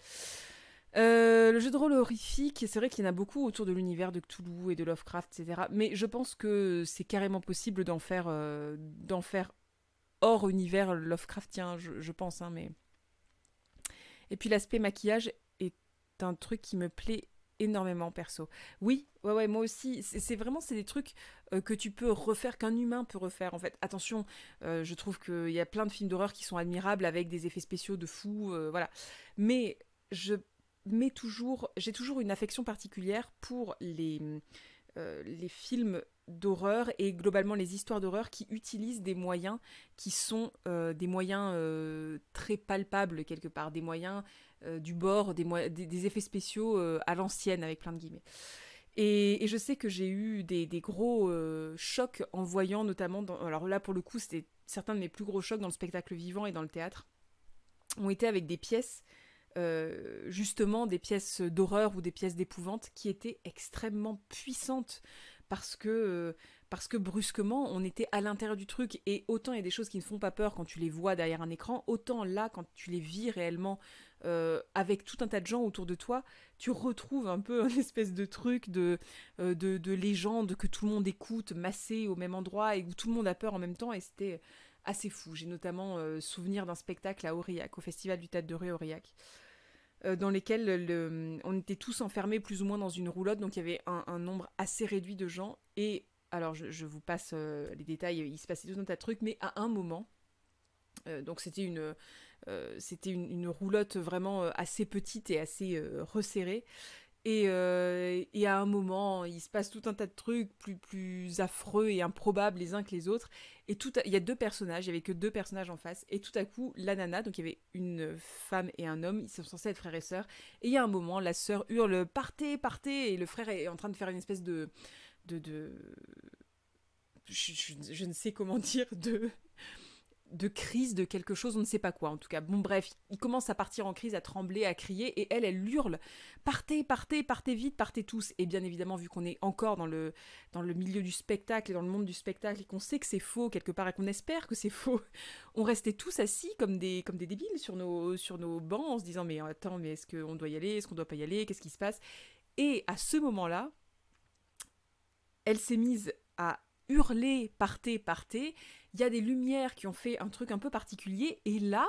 Le jeu de rôle horrifique, c'est vrai qu'il y en a beaucoup autour de l'univers de Cthulhu et de Lovecraft, etc. Mais je pense que c'est carrément possible d'en faire hors univers Lovecraftien, je pense, hein, mais... Et puis l'aspect maquillage est un truc qui me plaît énormément perso. Oui, ouais, moi aussi. C'est des trucs que tu peux refaire, qu'un humain peut refaire en fait. Attention, je trouve qu'il y a plein de films d'horreur qui sont admirables avec des effets spéciaux de fou, voilà. Mais j'ai toujours une affection particulière pour les les films d'horreur et globalement les histoires d'horreur qui utilisent des moyens qui sont des moyens très palpables quelque part, des moyens du bord, des effets spéciaux à l'ancienne avec plein de guillemets. Et je sais que j'ai eu des gros chocs en voyant notamment, alors là pour le coup c'était certains de mes plus gros chocs dans le spectacle vivant et dans le théâtre, ont été avec des pièces, justement des pièces d'horreur ou des pièces d'épouvante qui étaient extrêmement puissantes parce que brusquement on était à l'intérieur du truc, et autant il y a des choses qui ne font pas peur quand tu les vois derrière un écran, autant là quand tu les vis réellement avec tout un tas de gens autour de toi, tu retrouves un peu une espèce de truc de légende que tout le monde écoute massé au même endroit et où tout le monde a peur en même temps, et c'était assez fou. J'ai notamment souvenir d'un spectacle à Aurillac, au Festival du Théâtre de Rue Aurillac, dans lesquels on était tous enfermés plus ou moins dans une roulotte, donc il y avait un nombre assez réduit de gens, et alors je vous passe les détails, il se passait tout un tas de trucs, mais à un moment, donc c'était une roulotte vraiment assez petite et assez resserrée, et à un moment, il se passe tout un tas de trucs plus affreux et improbables les uns que les autres. Et il y a deux personnages, il n'y avait que deux personnages en face. Et tout à coup, la nana, donc il y avait une femme et un homme, ils sont censés être frères et sœurs. Et il y a un moment, la sœur hurle « Partez, partez !» Et le frère est en train de faire une espèce de je ne sais comment dire, de crise de quelque chose, on ne sait pas quoi en tout cas. Bon bref, il commence à partir en crise, à trembler, à crier, et elle hurle « Partez, partez, partez vite, partez tous !» Et bien évidemment, vu qu'on est encore dans le milieu du spectacle et dans le monde du spectacle, et qu'on sait que c'est faux quelque part, et qu'on espère que c'est faux, on restait tous assis comme des débiles sur nos bancs, en se disant « Mais attends, mais est-ce qu'on doit y aller? Est-ce qu'on doit pas y aller? Qu'est-ce qui se passe ?» Et à ce moment-là, elle s'est mise à hurler « Partez, partez !» Il y a des lumières qui ont fait un truc un peu particulier, et là,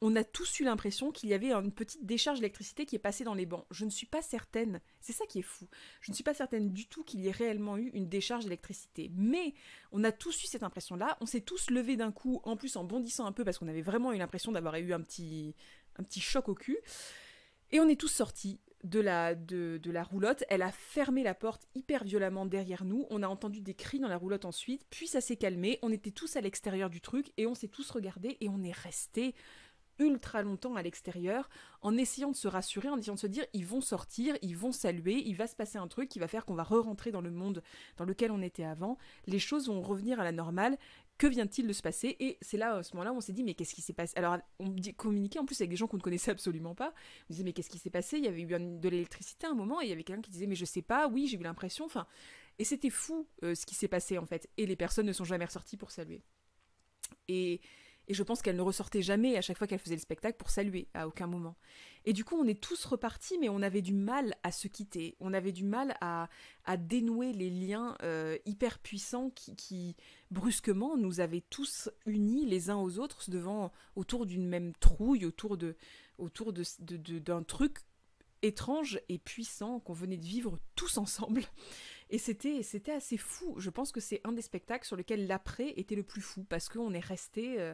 on a tous eu l'impression qu'il y avait une petite décharge d'électricité qui est passée dans les bancs. Je ne suis pas certaine, c'est ça qui est fou, je ne suis pas certaine du tout qu'il y ait réellement eu une décharge d'électricité, mais on a tous eu cette impression-là, on s'est tous levés d'un coup, en plus en bondissant un peu, parce qu'on avait vraiment eu l'impression d'avoir eu un petit choc au cul, et on est tous sortis de la roulotte. Elle a fermé la porte hyper violemment derrière nous, on a entendu des cris dans la roulotte ensuite, puis ça s'est calmé, on était tous à l'extérieur du truc, et on s'est tous regardés, et on est restés ultra longtemps à l'extérieur, en essayant de se rassurer, en essayant de se dire, ils vont sortir, ils vont saluer, il va se passer un truc qui va faire qu'on va re-rentrer dans le monde dans lequel on était avant, les choses vont revenir à la normale, que vient-il de se passer? Et c'est là, à ce moment-là, où on s'est dit, mais qu'est-ce qui s'est passé? Alors, on communiquait en plus avec des gens qu'on ne connaissait absolument pas, on disait, mais qu'est-ce qui s'est passé? Il y avait eu de l'électricité à un moment, et il y avait quelqu'un qui disait, mais je sais pas, oui, j'ai eu l'impression, enfin... Et c'était fou, ce qui s'est passé, en fait, et les personnes ne sont jamais ressorties pour saluer. Et je pense qu'elle ne ressortait jamais à chaque fois qu'elle faisait le spectacle pour saluer, à aucun moment. Et du coup, on est tous repartis, mais on avait du mal à se quitter. On avait du mal à dénouer les liens hyper puissants qui, brusquement, nous avaient tous unis les uns aux autres autour d'une même trouille, autour d'un truc étrange et puissant qu'on venait de vivre tous ensemble. Et c'était assez fou. Je pense que c'est un des spectacles sur lequel l'après était le plus fou, parce qu'on est resté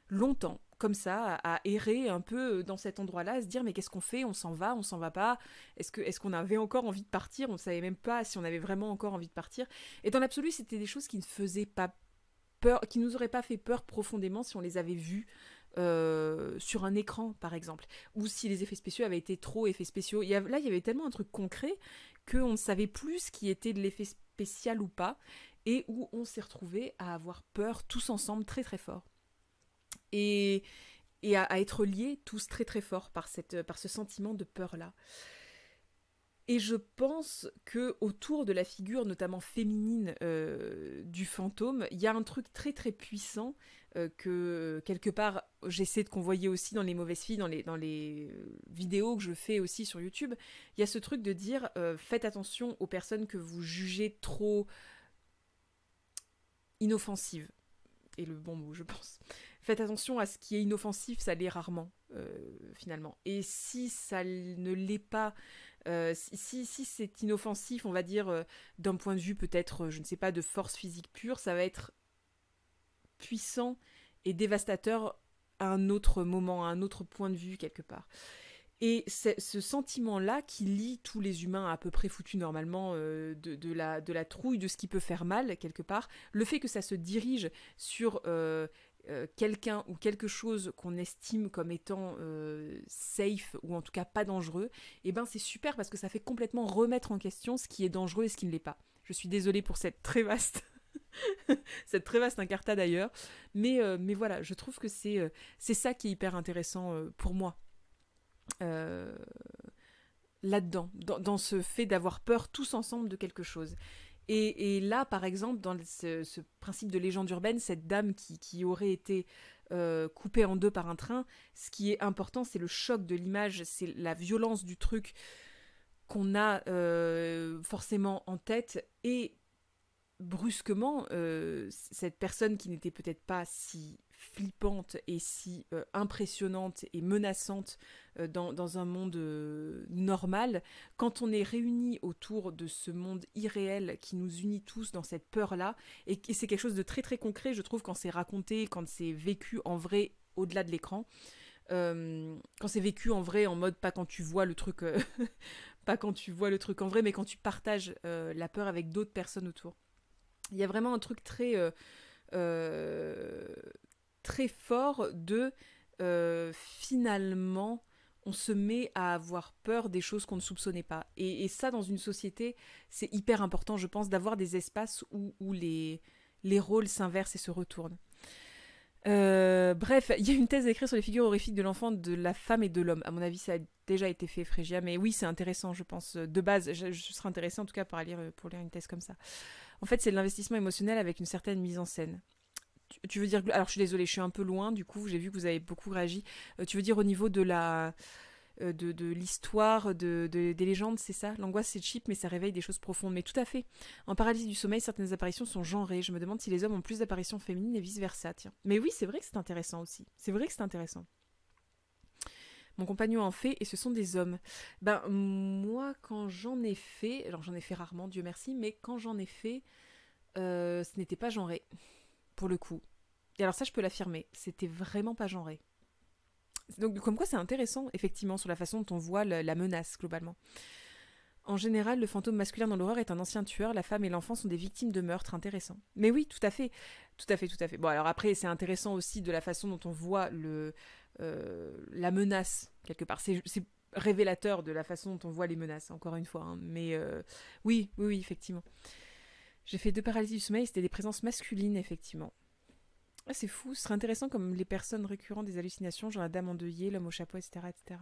longtemps, comme ça, à errer un peu dans cet endroit-là, à se dire mais qu'est-ce qu'on fait? On s'en va pas? Est-ce qu'on avait encore envie de partir? On ne savait même pas si on avait vraiment encore envie de partir. Et dans l'absolu, c'était des choses qui ne faisaient pas peur, qui nous auraient pas fait peur profondément si on les avait vues sur un écran, par exemple, ou si les effets spéciaux avaient été trop effets spéciaux. Il y avait tellement un truc concret qu'on ne savait plus ce qui était de l'effet spécial ou pas, et où on s'est retrouvés à avoir peur tous ensemble très très fort. Et à être liés tous très très fort par ce sentiment de peur-là. Et je pense que autour de la figure, notamment féminine, du fantôme, il y a un truc très très puissant que, quelque part, j'essaie de convoyer aussi dans Les Mauvaises Filles, dans les vidéos que je fais aussi sur YouTube. Il y a ce truc de dire, faites attention aux personnes que vous jugez trop inoffensives. Et le bon mot, je pense. Faites attention à ce qui est inoffensif, ça l'est rarement, finalement. Et si ça ne l'est pas, si c'est inoffensif, on va dire, d'un point de vue peut-être, je ne sais pas, de force physique pure, ça va être puissant et dévastateur à un autre moment, à un autre point de vue, quelque part. Et c'est ce sentiment-là qui lie tous les humains à peu près foutus normalement de la trouille, de ce qui peut faire mal quelque part. Le fait que ça se dirige sur quelqu'un ou quelque chose qu'on estime comme étant safe ou en tout cas pas dangereux, et ben c'est super parce que ça fait complètement remettre en question ce qui est dangereux et ce qui ne l'est pas. Je suis désolée pour cette très vaste cette très vaste incartade d'ailleurs, mais voilà, je trouve que c'est ça qui est hyper intéressant pour moi. Là-dedans, dans ce fait d'avoir peur tous ensemble de quelque chose. Et là, par exemple, dans ce principe de légende urbaine, cette dame qui aurait été coupée en deux par un train, ce qui est important, c'est le choc de l'image, c'est la violence du truc qu'on a forcément en tête, et brusquement, cette personne qui n'était peut-être pas si flippante et si impressionnante et menaçante dans un monde normal, quand on est réunis autour de ce monde irréel qui nous unit tous dans cette peur-là, et c'est quelque chose de très très concret, je trouve, quand c'est raconté, quand c'est vécu en vrai au-delà de l'écran, quand c'est vécu en vrai, en mode pas quand tu vois le truc pas quand tu vois le truc en vrai, mais quand tu partages la peur avec d'autres personnes autour. Il y a vraiment un truc très très fort de finalement on se met à avoir peur des choses qu'on ne soupçonnait pas, et ça dans une société c'est hyper important, je pense, d'avoir des espaces où les rôles s'inversent et se retournent. Bref, il y a une thèse écrite sur les figures horrifiques de l'enfant, de la femme et de l'homme. À mon avis, ça a déjà été fait, Frégia, mais oui, c'est intéressant, je pense. De base, je serais intéressée en tout cas pour lire une thèse comme ça. En fait, c'est de l'investissement émotionnel avec une certaine mise en scène. Tu veux dire... Alors, je suis désolée, je suis un peu loin, du coup, j'ai vu que vous avez beaucoup réagi. Tu veux dire au niveau de la... de l'histoire, des légendes, c'est ça? L'angoisse, c'est cheap, mais ça réveille des choses profondes. Mais tout à fait. En paralysie du sommeil, certaines apparitions sont genrées. Je me demande si les hommes ont plus d'apparitions féminines et vice-versa, tiens. Mais oui, c'est vrai que c'est intéressant aussi. C'est vrai que c'est intéressant. Mon compagnon en fait, et ce sont des hommes. Ben, moi, quand j'en ai fait... Alors, j'en ai fait rarement, Dieu merci, mais quand j'en ai fait, ce n'était pas genré, pour le coup. Et alors ça, je peux l'affirmer. C'était vraiment pas genré. Donc, comme quoi, c'est intéressant, effectivement, sur la façon dont on voit la menace, globalement. En général, le fantôme masculin dans l'horreur est un ancien tueur, la femme et l'enfant sont des victimes de meurtres. Intéressant. Mais oui, tout à fait. Tout à fait, tout à fait. Bon, alors après, c'est intéressant aussi de la façon dont on voit la menace, quelque part. C'est révélateur de la façon dont on voit les menaces, encore une fois. Hein. Mais oui, effectivement. J'ai fait 2 paralysies du sommeil, c'était des présences masculines, effectivement. Ah, c'est fou, ce serait intéressant comme les personnes récurrentes des hallucinations, genre la dame endeuillée, l'homme au chapeau, etc., etc.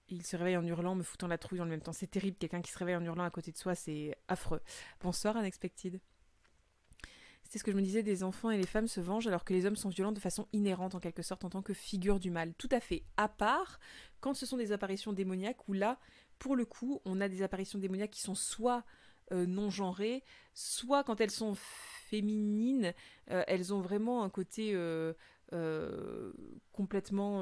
Et il se réveille en hurlant, me foutant la trouille dans le même temps. C'est terrible, quelqu'un qui se réveille en hurlant à côté de soi, c'est affreux. Bonsoir, Unexpected. C'était ce que je me disais, des enfants et les femmes se vengent alors que les hommes sont violents de façon inhérente, en quelque sorte, en tant que figure du mal. Tout à fait. À part quand ce sont des apparitions démoniaques, où là, pour le coup, on a des apparitions démoniaques qui sont soit non genrées, soit quand elles sont féminines, elles ont vraiment un côté complètement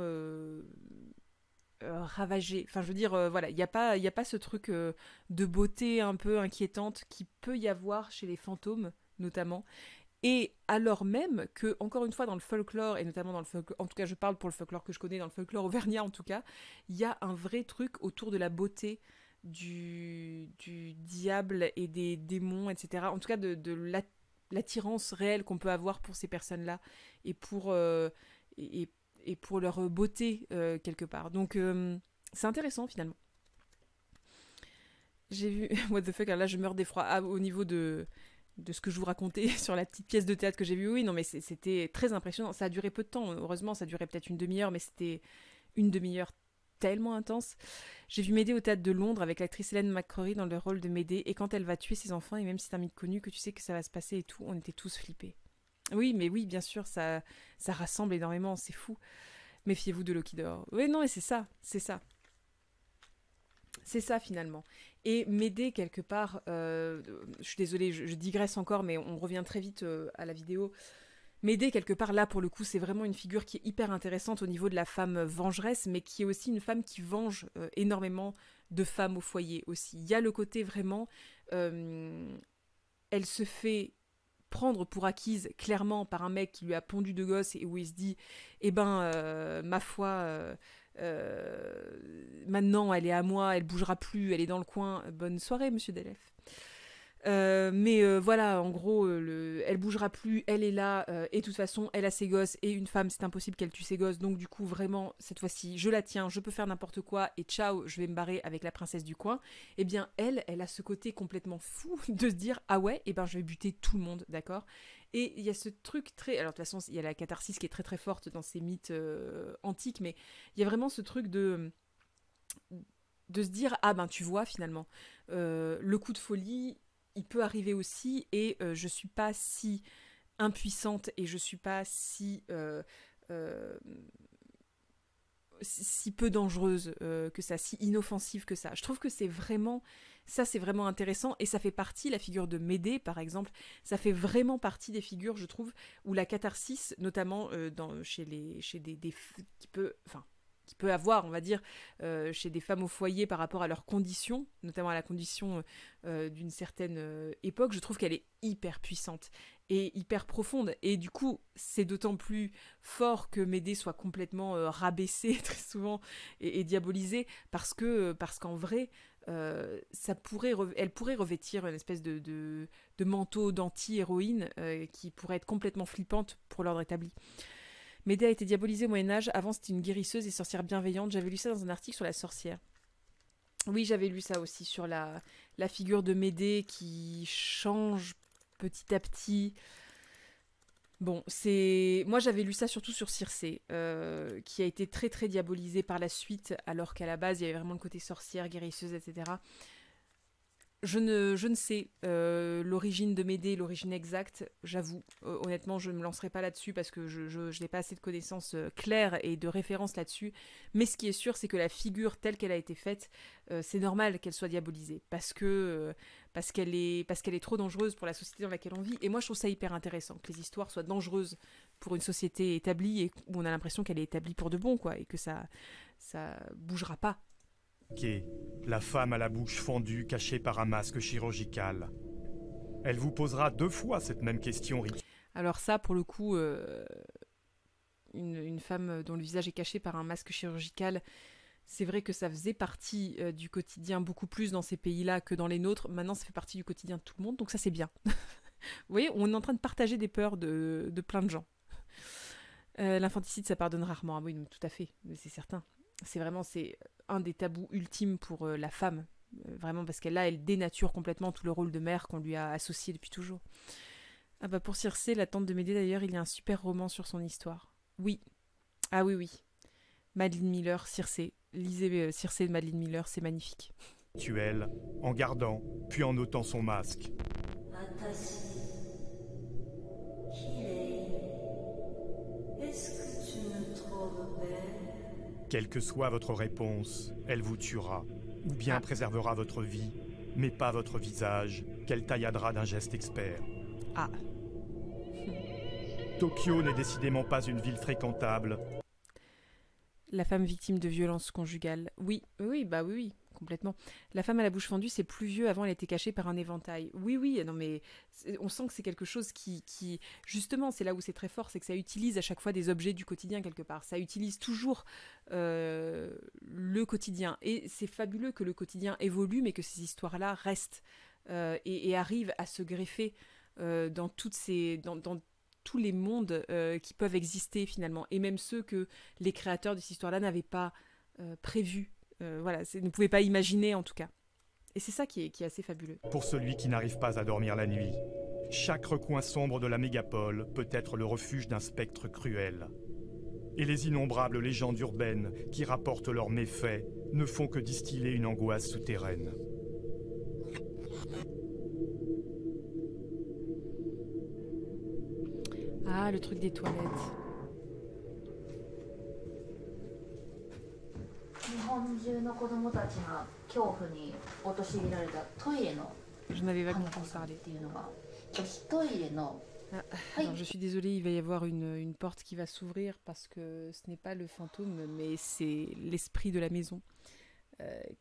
ravagé. Enfin, je veux dire, voilà, il n'y a pas ce truc de beauté un peu inquiétante qui peut y avoir chez les fantômes, notamment. Et alors même que, encore une fois, dans le folklore, et notamment dans le folklore, en tout cas je parle pour le folklore que je connais, dans le folklore auvergnat en tout cas, il y a un vrai truc autour de la beauté du diable et des démons, etc. En tout cas de l'attirance réelle qu'on peut avoir pour ces personnes-là et pour leur beauté quelque part. Donc c'est intéressant finalement. J'ai vu... What the fuck, alors là je meurs d'effroi au niveau de ce que je vous racontais sur la petite pièce de théâtre que j'ai vue. Oui, non mais c'était très impressionnant. Ça a duré peu de temps, heureusement, ça a duré peut-être une demi-heure, mais c'était une demi-heure tellement intense. J'ai vu Médée au théâtre de Londres avec l'actrice Hélène McCrory dans le rôle de Médée, et quand elle va tuer ses enfants, et même si c'est un mythe connu, que tu sais que ça va se passer et tout, on était tous flippés. Oui, mais oui, bien sûr, ça rassemble énormément, c'est fou. Méfiez-vous de Loki dehors. Oui, non, et c'est ça. C'est ça, finalement. Et Médée, quelque part, je suis désolée, je digresse encore, mais on revient très vite à la vidéo. Médée, quelque part, là, pour le coup, c'est vraiment une figure qui est hyper intéressante au niveau de la femme vengeresse, mais qui est aussi une femme qui venge énormément de femmes au foyer aussi. Il y a le côté vraiment... elle se fait prendre pour acquise clairement par un mec qui lui a pondu deux gosses et où il se dit ma foi maintenant elle est à moi, elle bougera plus, elle est dans le coin, bonne soirée monsieur Delef. Voilà, en gros, elle bougera plus, elle est là, et de toute façon, elle a ses gosses, et une femme, c'est impossible qu'elle tue ses gosses, donc du coup, vraiment, cette fois-ci, je la tiens, je peux faire n'importe quoi, et ciao, je vais me barrer avec la princesse du coin. Eh bien, elle a ce côté complètement fou de se dire, ah ouais, je vais buter tout le monde, d'accord ? Et il y a ce truc très... Alors, de toute façon, il y a la catharsis qui est très très forte dans ces mythes antiques, mais il y a vraiment ce truc de se dire, tu vois, finalement, le coup de folie... il peut arriver aussi, et je suis pas si impuissante et je suis pas si peu dangereuse que ça, si inoffensive que ça. Je trouve que c'est vraiment intéressant, et ça fait partie, la figure de Médée par exemple, ça fait vraiment partie des figures, je trouve, où la catharsis, notamment chez des qui peut avoir, on va dire, chez des femmes au foyer par rapport à leurs conditions, notamment à la condition d'une certaine époque, je trouve qu'elle est hyper puissante et hyper profonde. Et du coup, c'est d'autant plus fort que Médée soit complètement rabaissée très souvent et diabolisée, parce qu'en vrai, elle pourrait revêtir une espèce de manteau d'anti-héroïne qui pourrait être complètement flippante pour l'ordre établi. Médée a été diabolisée au Moyen-Âge. Avant, c'était une guérisseuse et sorcière bienveillante. J'avais lu ça dans un article sur la sorcière. Oui, j'avais lu ça aussi, sur la figure de Médée qui change petit à petit. Bon, moi, j'avais lu ça surtout sur Circé, qui a été très très diabolisée par la suite, alors qu'à la base, il y avait vraiment le côté sorcière, guérisseuse, etc. Je ne sais l'origine de Médée, l'origine exacte, j'avoue. Honnêtement, je ne me lancerai pas là-dessus parce que je n'ai pas assez de connaissances claires et de références là-dessus. Mais ce qui est sûr, c'est que la figure telle qu'elle a été faite, c'est normal qu'elle soit diabolisée. Parce qu'elle est trop dangereuse pour la société dans laquelle on vit. Et moi, je trouve ça hyper intéressant, que les histoires soient dangereuses pour une société établie et où on a l'impression qu'elle est établie pour de bon, quoi, et que ça bougera pas. La femme à la bouche fendue, cachée par un masque chirurgical. Elle vous posera 2 fois cette même question. Alors ça, pour le coup, une femme dont le visage est caché par un masque chirurgical, c'est vrai que ça faisait partie du quotidien beaucoup plus dans ces pays-là que dans les nôtres. Maintenant, ça fait partie du quotidien de tout le monde, donc ça, c'est bien. Vous voyez, on est en train de partager des peurs de plein de gens. L'infanticide, ça pardonne rarement. Ah oui, tout à fait, c'est certain. C'est un des tabous ultimes pour la femme, vraiment, parce qu'elle elle dénature complètement tout le rôle de mère qu'on lui a associé depuis toujours. Pour Circé, la tante de Médée d'ailleurs, il y a un super roman sur son histoire. Oui. Ah oui. Madeline Miller, Circé. Lisez Circé de Madeline Miller, c'est magnifique. En gardant, puis en ôtant son masque. Quelle que soit votre réponse, elle vous tuera, ou bien préservera votre vie, mais pas votre visage, qu'elle tailladera d'un geste expert. Tokyo n'est décidément pas une ville fréquentable. La femme victime de violences conjugales. Oui, complètement. La femme à la bouche fendue, c'est plus vieux. Avant, elle était cachée par un éventail. Oui, non mais on sent que c'est quelque chose qui justement, c'est là où c'est très fort, c'est que ça utilise à chaque fois des objets du quotidien quelque part. Ça utilise toujours le quotidien. Et c'est fabuleux que le quotidien évolue, mais que ces histoires-là restent et arrivent à se greffer dans tous les mondes qui peuvent exister finalement, et même ceux que les créateurs de cette histoire-là n'avaient pas prévus. Ne pouvaient pas imaginer en tout cas. Et c'est ça qui est assez fabuleux. Pour celui qui n'arrive pas à dormir la nuit, chaque recoin sombre de la mégapole peut être le refuge d'un spectre cruel. Et les innombrables légendes urbaines qui rapportent leurs méfaits ne font que distiller une angoisse souterraine. Ah, le truc des toilettes. J'en avais vaguement entendu parler. Alors, je suis désolée, il va y avoir une porte qui va s'ouvrir parce que ce n'est pas le fantôme, mais c'est l'esprit de la maison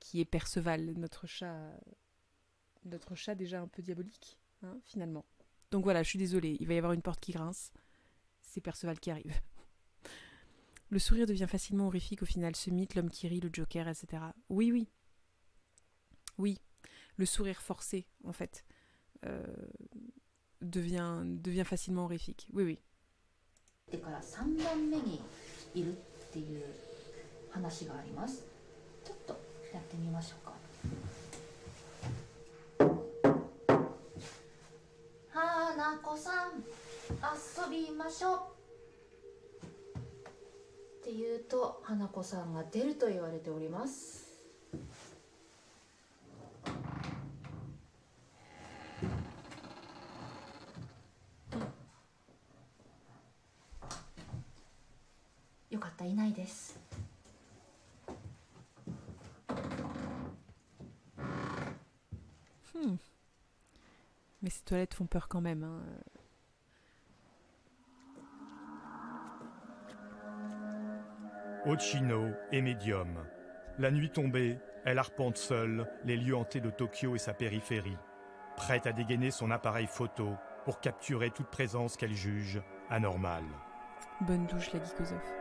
qui est Perceval, notre chat déjà un peu diabolique, hein, finalement. Donc voilà, je suis désolée, il va y avoir une porte qui grince. C'est Perceval qui arrive. Le sourire devient facilement horrifique au final, ce mythe, l'homme qui rit, le Joker, etc. Oui, oui. Oui, le sourire forcé, en fait, devient facilement horrifique. Oui, oui. でから3番目にいるっていう話があります。ちょっとやってみましょうか。花子さん、遊びましょうって言うと花子さんが出ると言われております。よかった、いないです。Mais ces toilettes font peur quand même. Hein. Ochino est médium. La nuit tombée, elle arpente seule les lieux hantés de Tokyo et sa périphérie, prête à dégainer son appareil photo pour capturer toute présence qu'elle juge anormale. Bonne douche, la Geekosoph.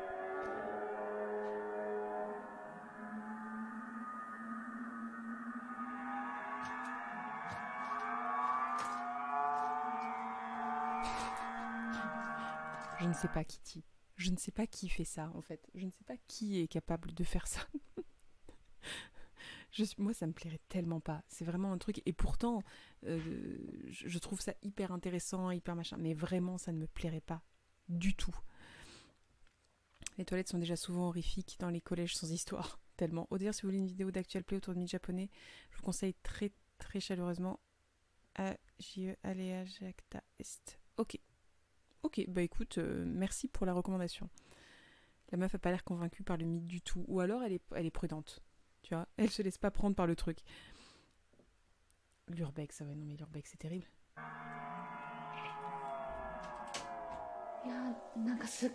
Je ne sais pas, Kitty. Je ne sais pas qui fait ça, en fait. Je ne sais pas qui est capable de faire ça. Moi, ça me plairait tellement pas. C'est vraiment un truc... Et pourtant, je trouve ça hyper intéressant, hyper machin. Mais vraiment, ça ne me plairait pas du tout. Les toilettes sont déjà souvent horrifiques dans les collèges sans histoire. Tellement. D'ailleurs, si vous voulez une vidéo d'actuel play autour de mythes japonais, je vous conseille très, très chaleureusement à JE Alea Jacta Est. Ok. Ok, bah écoute, merci pour la recommandation. La meuf a pas l'air convaincue par le mythe du tout. Ou alors elle est prudente. Tu vois, elle se laisse pas prendre par le truc. L'urbex, ça va, non mais l'urbex c'est terrible. いや、なんかすっ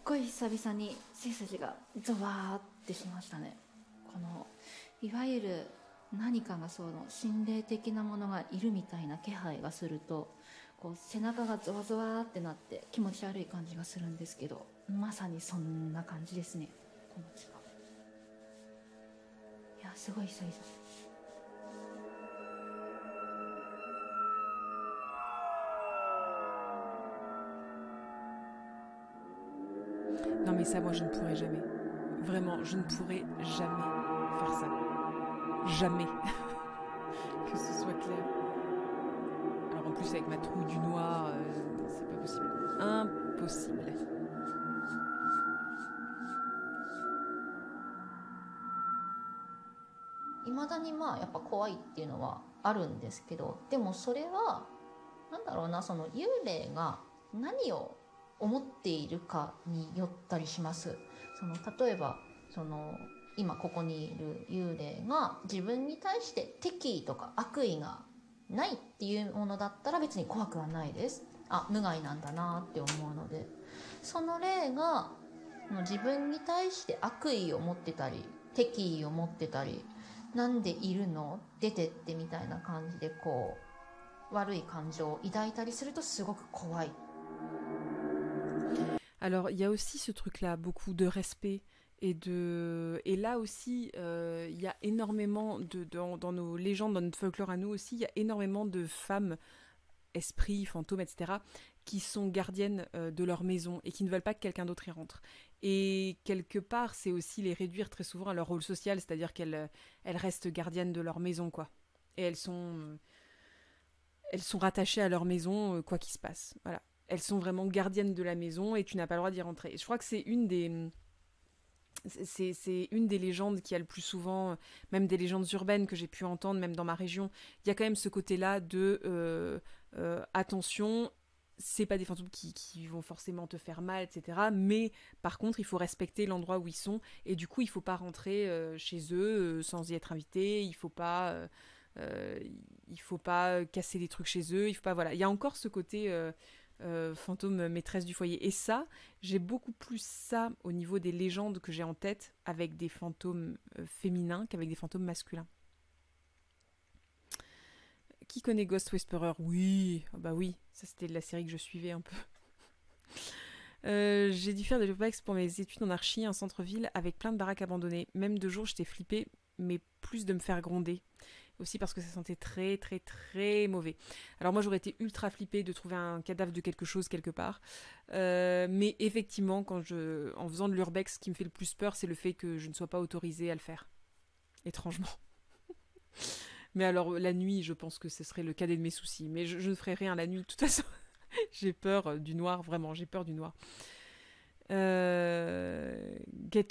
ごい久々に背筋がゾワーってしましたね。このいわゆる何かがその心霊的なものがいるみたいな気配がすると、こう背中がゾワゾワってなって気持ち悪い感じがするんですけど、まさにそんな感じですね、この時間。いや、すごい久々。Non mais ça, moi je ne pourrais jamais. Vraiment, je ne pourrais jamais faire ça. Jamais. Que ce soit clair. Alors en plus avec ma trouille du noir, c'est pas possible. Impossible. 未だにまあやっぱ怖いっていうのはあるんですけど、でもそれはなんだろうな、その幽霊が何を思っているかによったりします。その例えばその今ここにいる幽霊が自分に対して敵意とか悪意がないっていうものだったら別に怖くはないです。あ、無害なんだなって思うので、その霊が自分に対して悪意を持ってたり敵意を持ってたり、なんでいるの出てってみたいな感じでこう悪い感情を抱いたりするとすごく怖い。 Alors, il y a aussi ce truc-là, beaucoup de respect et là aussi, il y a énormément dans nos légendes, dans notre folklore à nous aussi, il y a énormément de femmes, esprits, fantômes, etc., qui sont gardiennes de leur maison et qui ne veulent pas que quelqu'un d'autre y rentre. Et quelque part, c'est aussi les réduire très souvent à leur rôle social, c'est-à-dire qu'elles restent gardiennes de leur maison, quoi. Et elles sont rattachées à leur maison, quoi qu'il se passe. Voilà. Elles sont vraiment gardiennes de la maison et tu n'as pas le droit d'y rentrer. Et je crois que c'est une des légendes qui a le plus souvent, même des légendes urbaines que j'ai pu entendre, même dans ma région. Il y a quand même ce côté-là de attention, c'est pas des fantômes qui vont forcément te faire mal, etc. Mais par contre, il faut respecter l'endroit où ils sont et du coup, il faut pas rentrer chez eux sans y être invité. Il faut pas casser des trucs chez eux. Il faut pas, voilà. Il y a encore ce côté fantôme maîtresse du foyer. Et ça, j'ai beaucoup plus ça au niveau des légendes que j'ai en tête avec des fantômes féminins qu'avec des fantômes masculins. Qui connaît Ghost Whisperer? Oui, ah bah oui, ça c'était de la série que je suivais un peu. J'ai dû faire de l'urbex pour mes études en archi, un centre-ville avec plein de baraques abandonnées. Même 2 jours, j'étais flippée, mais plus de me faire gronder. Aussi parce que ça sentait très très très mauvais. Alors moi j'aurais été ultra flippée de trouver un cadavre de quelque chose quelque part. Mais effectivement, en faisant de l'urbex, ce qui me fait le plus peur, c'est le fait que je ne sois pas autorisée à le faire. Étrangement. Mais alors la nuit, je pense que ce serait le cadet de mes soucis. Mais je ne ferai rien la nuit de toute façon. J'ai peur du noir, vraiment, j'ai peur du noir. Get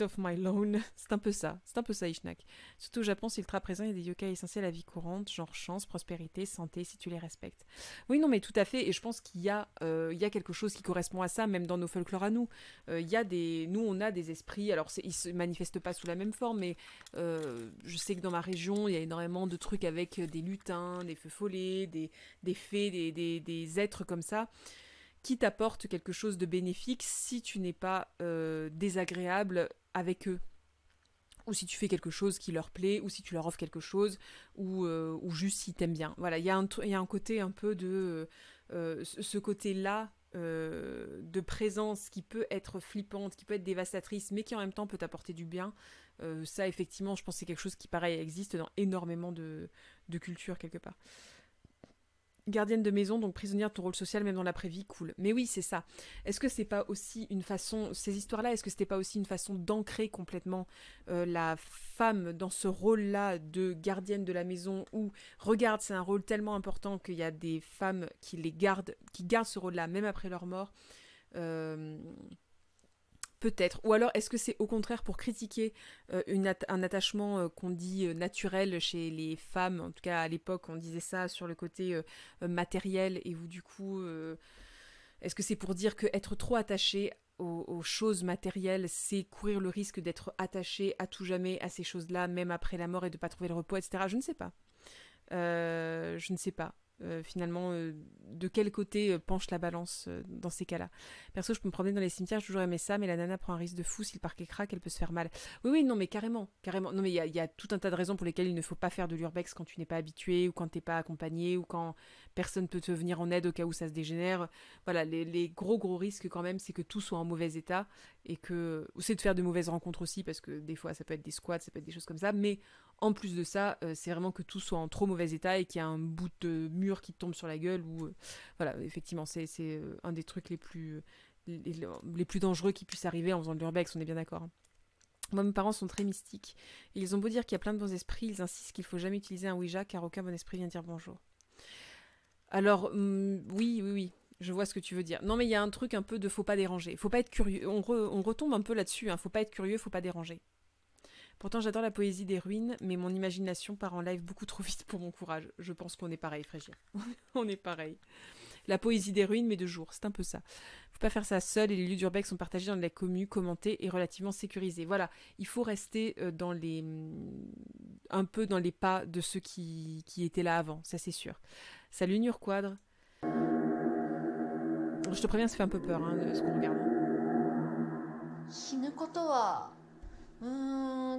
off my lawn, c'est un peu ça, Ishnak. Surtout au Japon, c'est ultra présent, il y a des yokai essentiels à la vie courante, genre chance, prospérité, santé, si tu les respectes. Oui, non, mais tout à fait, et je pense qu'il y a quelque chose qui correspond à ça, même dans nos folklores à nous. Nous, on a des esprits, alors ils se manifestent pas sous la même forme, mais je sais que dans ma région, il y a énormément de trucs avec des lutins, des feux follets, des fées, des êtres comme ça, qui t'apporte quelque chose de bénéfique si tu n'es pas désagréable avec eux. Ou si tu fais quelque chose qui leur plaît, ou si tu leur offres quelque chose, ou juste s'ils t'aiment bien. Voilà, il y a un côté un peu de... ce côté-là de présence qui peut être flippante, qui peut être dévastatrice, mais qui en même temps peut t'apporter du bien. Ça, effectivement, je pense que c'est quelque chose qui, pareil, existe dans énormément de cultures, quelque part. Gardienne de maison, donc prisonnière de ton rôle social, même dans l'après-vie, cool. Mais oui, c'est ça. Est-ce que c'est pas aussi une façon, ces histoires-là, est-ce que c'était pas aussi une façon d'ancrer complètement la femme dans ce rôle-là de gardienne de la maison où, regarde, c'est un rôle tellement important qu'il y a des femmes qui gardent ce rôle-là, même après leur mort. Peut-être. Ou alors, est-ce que c'est au contraire pour critiquer un attachement qu'on dit naturel chez les femmes? En tout cas, à l'époque, on disait ça sur le côté matériel. Et vous, du coup, est-ce que c'est pour dire qu'être trop attaché aux choses matérielles, c'est courir le risque d'être attaché à tout jamais à ces choses-là, même après la mort, et de ne pas trouver le repos, etc. Je ne sais pas. Je ne sais pas. Finalement, de quel côté penche la balance dans ces cas-là. Perso, je peux me promener dans les cimetières, j'ai toujours aimé ça, mais la nana prend un risque de fou, si le parquet craque, elle peut se faire mal. Oui, non, mais carrément. Non, mais il y a tout un tas de raisons pour lesquelles il ne faut pas faire de l'urbex quand tu n'es pas habitué, ou quand tu n'es pas accompagné, ou quand personne peut te venir en aide au cas où ça se dégénère. Voilà, les gros risques quand même, c'est que tout soit en mauvais état, et que... c'est de faire de mauvaises rencontres aussi, parce que des fois, ça peut être des squats, ça peut être des choses comme ça, mais en plus de ça, c'est vraiment que tout soit en trop mauvais état et qu'il y a un bout de mur qui tombe sur la gueule. Ou voilà, effectivement, c'est un des trucs les plus dangereux qui puissent arriver en faisant de l'urbex, on est bien d'accord. Hein. Moi, mes parents sont très mystiques. Et ils ont beau dire qu'il y a plein de bons esprits, ils insistent qu'il ne faut jamais utiliser un Ouija car aucun bon esprit vient dire bonjour. Alors, oui. Je vois ce que tu veux dire. Non, mais il y a un truc un peu de faut pas déranger. Faut pas être curieux. On retombe un peu là-dessus. Hein. Faut pas être curieux, faut pas déranger. Pourtant, j'adore la poésie des ruines, mais mon imagination part en live beaucoup trop vite pour mon courage. Je pense qu'on est pareil, Frégia. On est pareil. La poésie des ruines, mais de jour, c'est un peu ça. Faut pas faire ça seul, et les lieux d'urbex sont partagés dans la commune, commentés et relativement sécurisés. Voilà, il faut rester un peu dans les pas de ceux qui étaient là avant, ça c'est sûr. Salut Nurquadre. Je te préviens, ça fait un peu peur, hein, de ce qu'on regarde.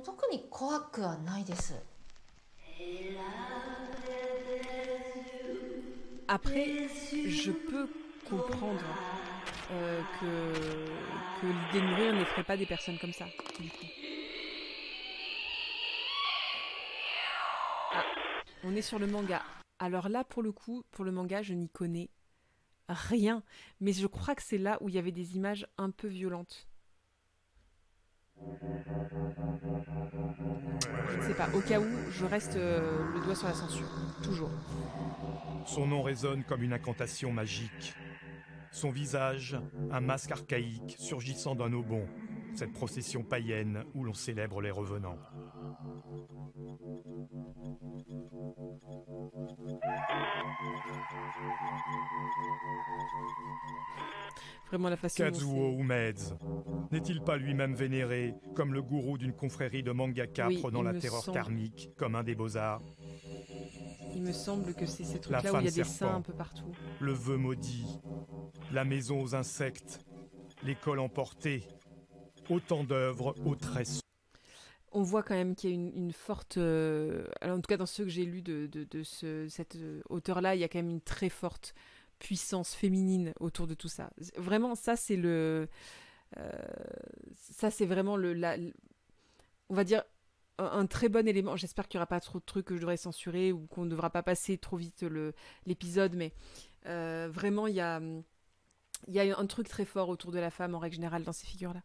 特に怖くはないです。 Après, je peux comprendre que l'idée de mourir n'effraie pas des personnes comme ça. Du coup. Ah, on est sur le manga. Alors là, pour le coup, pour le manga, je n'y connais rien. Mais je crois que c'est là où il y avait des images un peu violentes. Je ne sais pas, au cas où, je reste le doigt sur la censure, toujours. Son nom résonne comme une incantation magique. Son visage, un masque archaïque surgissant d'un obon, cette procession païenne où l'on célèbre les revenants. Vraiment la façon Kazuo Umeds, n'est-il pas lui-même vénéré comme le gourou d'une confrérie de mangaka prenant la terreur thermique comme un des beaux-arts? Il me semble que c'est ces trucs-là où il y a des seins un peu partout. Le vœu maudit, la maison aux insectes, l'école emportée, autant d'œuvres aux traits. On voit quand même qu'il y a une forte... alors en tout cas, dans ceux que j'ai lus cet auteur-là, il y a quand même une très forte puissance féminine autour de tout ça. Vraiment, ça, c'est ça, c'est vraiment on va dire, un très bon élément. J'espère qu'il n'y aura pas trop de trucs que je devrais censurer ou qu'on ne devra pas passer trop vite l'épisode, mais vraiment, il y a un truc très fort autour de la femme en règle générale dans ces figures-là.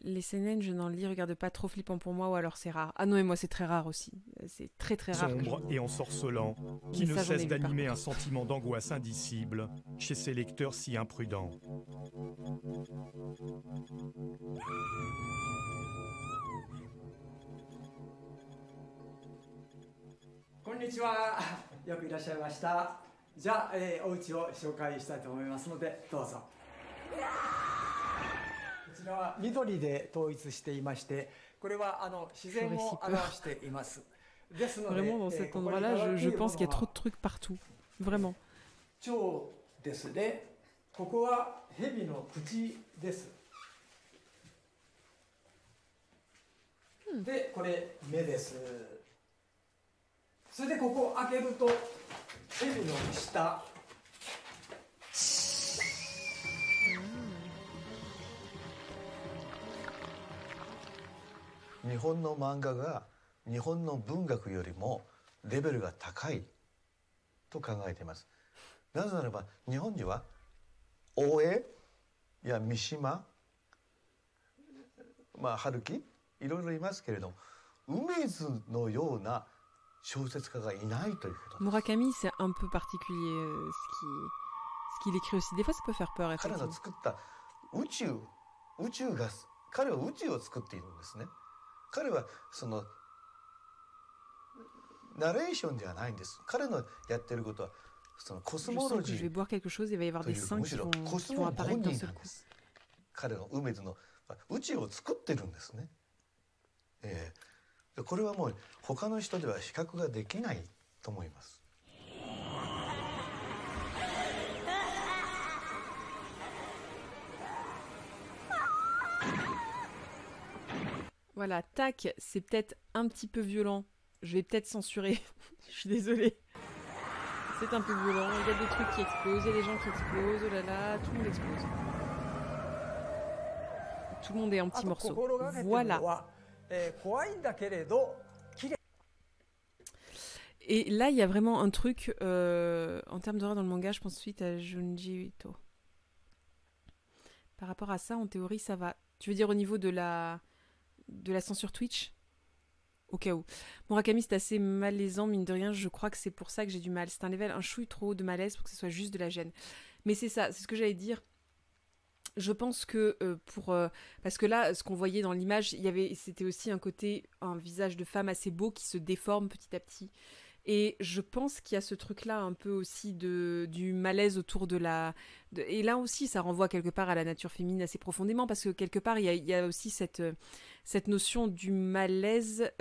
Les seinen, je n'en lis, regarde pas, trop flippant pour moi, ou alors c'est rare. Ah non, et moi c'est très rare aussi. C'est très très rare. Sombre et ensorcelant, qui ne cesse d'animer un sentiment d'angoisse indicible chez ces lecteurs si imprudents. Konnichiwa, よくいらっしゃいました。じゃあ、お家を紹介したいと思いますので、どうぞ。こちらは緑で統一していまして、これは自然を表しています。ですので、 Vraiment, dans cet endroit-là, je pense qu'il y a trop de trucs partout. Vraiment. 蝶ですね。ここは蛇の口です。で、これ目です。それでここを開けると蛇の下。日本の漫画が日本の文学よりもレベルが高いと考えています。なぜならば日本には大江や三島、春樹いろいろいますけれども、梅津のような小説家がいないということです。 Murakami, c'est un peu particulier ce qu'il écrit aussi. Des fois, ça peut faire peur. 彼の作った宇宙が彼は宇宙を作っているんですね。彼はそのナレーションではないんです。彼のやってることはそのコスモロジー。Je vais boire quelque chose, il va y avoir des seins qui vont apparaître d'un seul coup. 彼の梅津の宇宙を作ってるんですね。これはもう他の人では比較ができないと思います。Voilà, tac, c'est peut-être un petit peu violent. Je vais peut-être censurer. Je suis désolée. C'est un peu violent. Il y a des trucs qui explosent, il y a des gens qui explosent. Oh là là, tout le monde explose. Tout le monde est en petits morceaux. Voilà. Et là, il y a vraiment un truc, en termes d'horreur dans le manga, je pense suite à Junji Ito. Par rapport à ça, en théorie, ça va. Tu veux dire au niveau de la censure Twitch? Au cas où. Murakami, c'est assez malaisant, mine de rien, je crois que c'est pour ça que j'ai du mal. C'est un level, un chouille trop haut de malaise pour que ce soit juste de la gêne. Mais c'est ça, c'est ce que j'allais dire. Je pense que parce que là, ce qu'on voyait dans l'image, c'était aussi un visage de femme assez beau qui se déforme petit à petit. Et je pense qu'il y a ce truc-là un peu aussi du malaise autour de et là aussi, ça renvoie quelque part à la nature féminine assez profondément, parce que quelque part, il y a aussi cette notion du malaise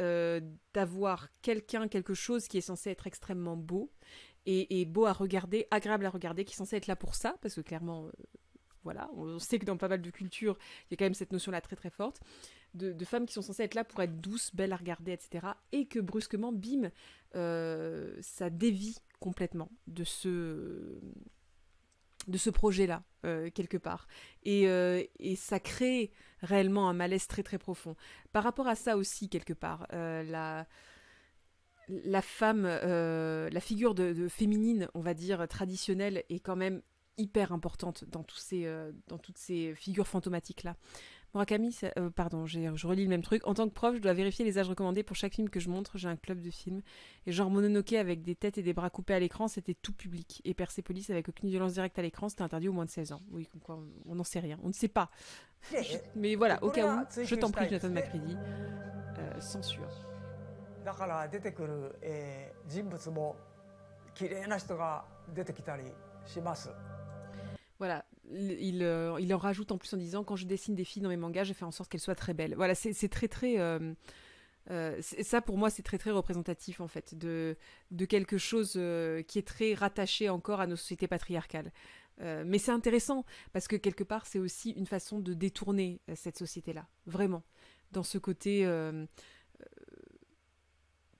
d'avoir quelque chose qui est censé être extrêmement beau et beau à regarder, agréable à regarder, qui est censé être là pour ça, parce que clairement... Voilà, on sait que dans pas mal de cultures, il y a quand même cette notion-là très très forte, de femmes qui sont censées être là pour être douces, belles à regarder, etc. Et que brusquement, bim, ça dévie complètement de ce projet-là, quelque part. Et ça crée réellement un malaise très très profond. Par rapport à ça aussi, quelque part, la femme, la figure de féminine, on va dire, traditionnelle, est quand même hyper importante dans toutes ces figures fantomatiques là. Murakami, pardon, je relis le même truc. En tant que prof, je dois vérifier les âges recommandés pour chaque film que je montre. J'ai un club de films. Et genre Mononoke avec des têtes et des bras coupés à l'écran, c'était tout public. Et Persepolis avec aucune violence directe à l'écran, c'était interdit aux moins de 16 ans. Oui, comme quoi, on n'en sait rien. On ne sait pas. Mais voilà, au cas où, je t'en prie, Jonathan Macready, censure. だから出てくる人物も綺麗な人が出てきたりします。 Voilà, il en rajoute en plus en disant quand je dessine des filles dans mes mangas, je fais en sorte qu'elles soient très belles. Voilà, c'est très très... ça pour moi c'est très très représentatif en fait de quelque chose qui est très rattaché encore à nos sociétés patriarcales. Mais c'est intéressant parce que quelque part c'est aussi une façon de détourner cette société-là, vraiment. dans ce côté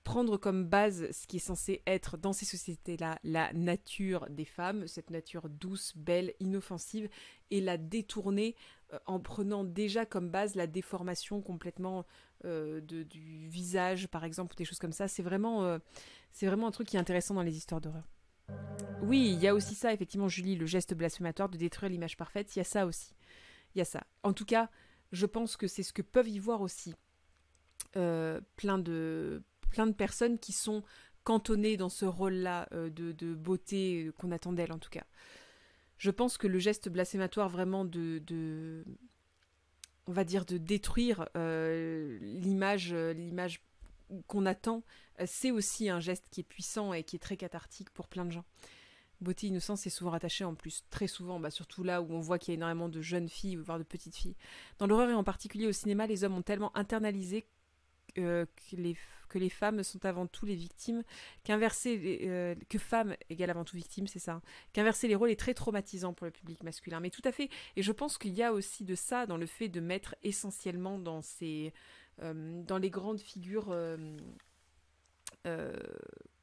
prendre comme base ce qui est censé être dans ces sociétés-là la nature des femmes, cette nature douce, belle, inoffensive, et la détourner en prenant déjà comme base la déformation complètement du visage, par exemple, ou des choses comme ça. C'est vraiment un truc qui est intéressant dans les histoires d'horreur. Oui, il y a aussi ça, effectivement, Julie, le geste blasphématoire de détruire l'image parfaite, il y a ça aussi. Il y a ça. En tout cas, je pense que c'est ce que peuvent y voir aussi plein de personnes qui sont cantonnées dans ce rôle-là de beauté qu'on attend d'elles, en tout cas. Je pense que le geste blasphématoire vraiment on va dire de détruire l'image qu'on attend, c'est aussi un geste qui est puissant et qui est très cathartique pour plein de gens. Beauté, innocence est souvent rattachée en plus, très souvent, surtout là où on voit qu'il y a énormément de jeunes filles, voire de petites filles. Dans l'horreur et en particulier au cinéma, les hommes ont tellement internalisé que les femmes sont avant tout les victimes, que femme égale avant tout victime, c'est ça, qu'inverser les rôles est très traumatisant pour le public masculin, mais tout à fait, et je pense qu'il y a aussi de ça dans le fait de mettre essentiellement dans les grandes figures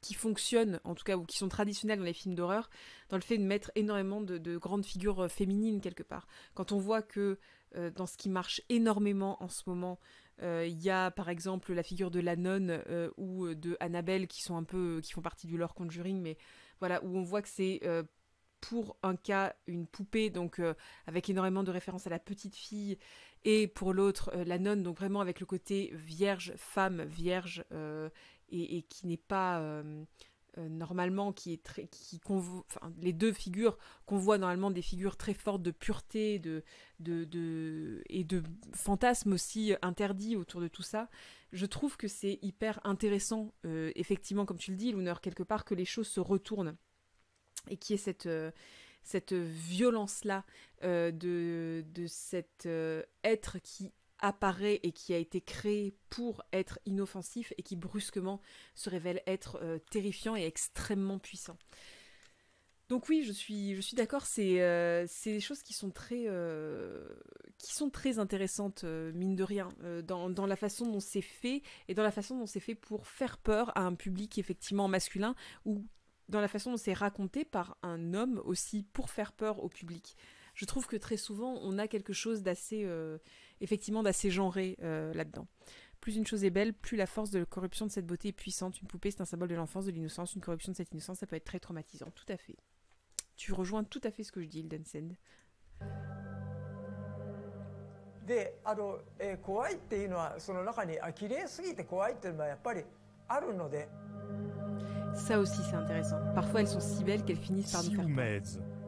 qui fonctionnent, en tout cas, ou qui sont traditionnelles dans les films d'horreur, dans le fait de mettre énormément de grandes figures féminines quelque part. Quand on voit que dans ce qui marche énormément en ce moment, il y a par exemple la figure de la nonne ou de Annabelle qui font partie du lore Conjuring, mais voilà, où on voit que c'est pour un cas une poupée, donc avec énormément de références à la petite fille, et pour l'autre la nonne, donc vraiment avec le côté vierge, femme vierge, et qui n'est pas normalement, les deux figures qu'on voit normalement, des figures très fortes de pureté, et de fantasmes aussi interdits autour de tout ça. Je trouve que c'est hyper intéressant, effectivement, comme tu le dis, Lunar, quelque part, que les choses se retournent et qu'il y ait cette violence-là de cet être qui apparaît et qui a été créé pour être inoffensif et qui brusquement se révèle être terrifiant et extrêmement puissant. Donc oui, je suis d'accord, c'est des choses qui sont très intéressantes, mine de rien, dans la façon dont c'est fait, et dans la façon dont c'est fait pour faire peur à un public effectivement masculin, ou dans la façon dont c'est raconté par un homme aussi pour faire peur au public. Je trouve que très souvent, on a quelque chose d'assez genré là-dedans. Plus une chose est belle, plus la force de la corruption de cette beauté est puissante. Une poupée, c'est un symbole de l'enfance, de l'innocence. Une corruption de cette innocence, ça peut être très traumatisant. Tout à fait. Tu rejoins tout à fait ce que je dis, Hilden Send. で、怖いっていうのはその中に綺麗すぎて怖いっていうのはやっぱりあるので。Ça aussi, c'est intéressant. Parfois, elles sont si belles qu'elles finissent par nous faire peur.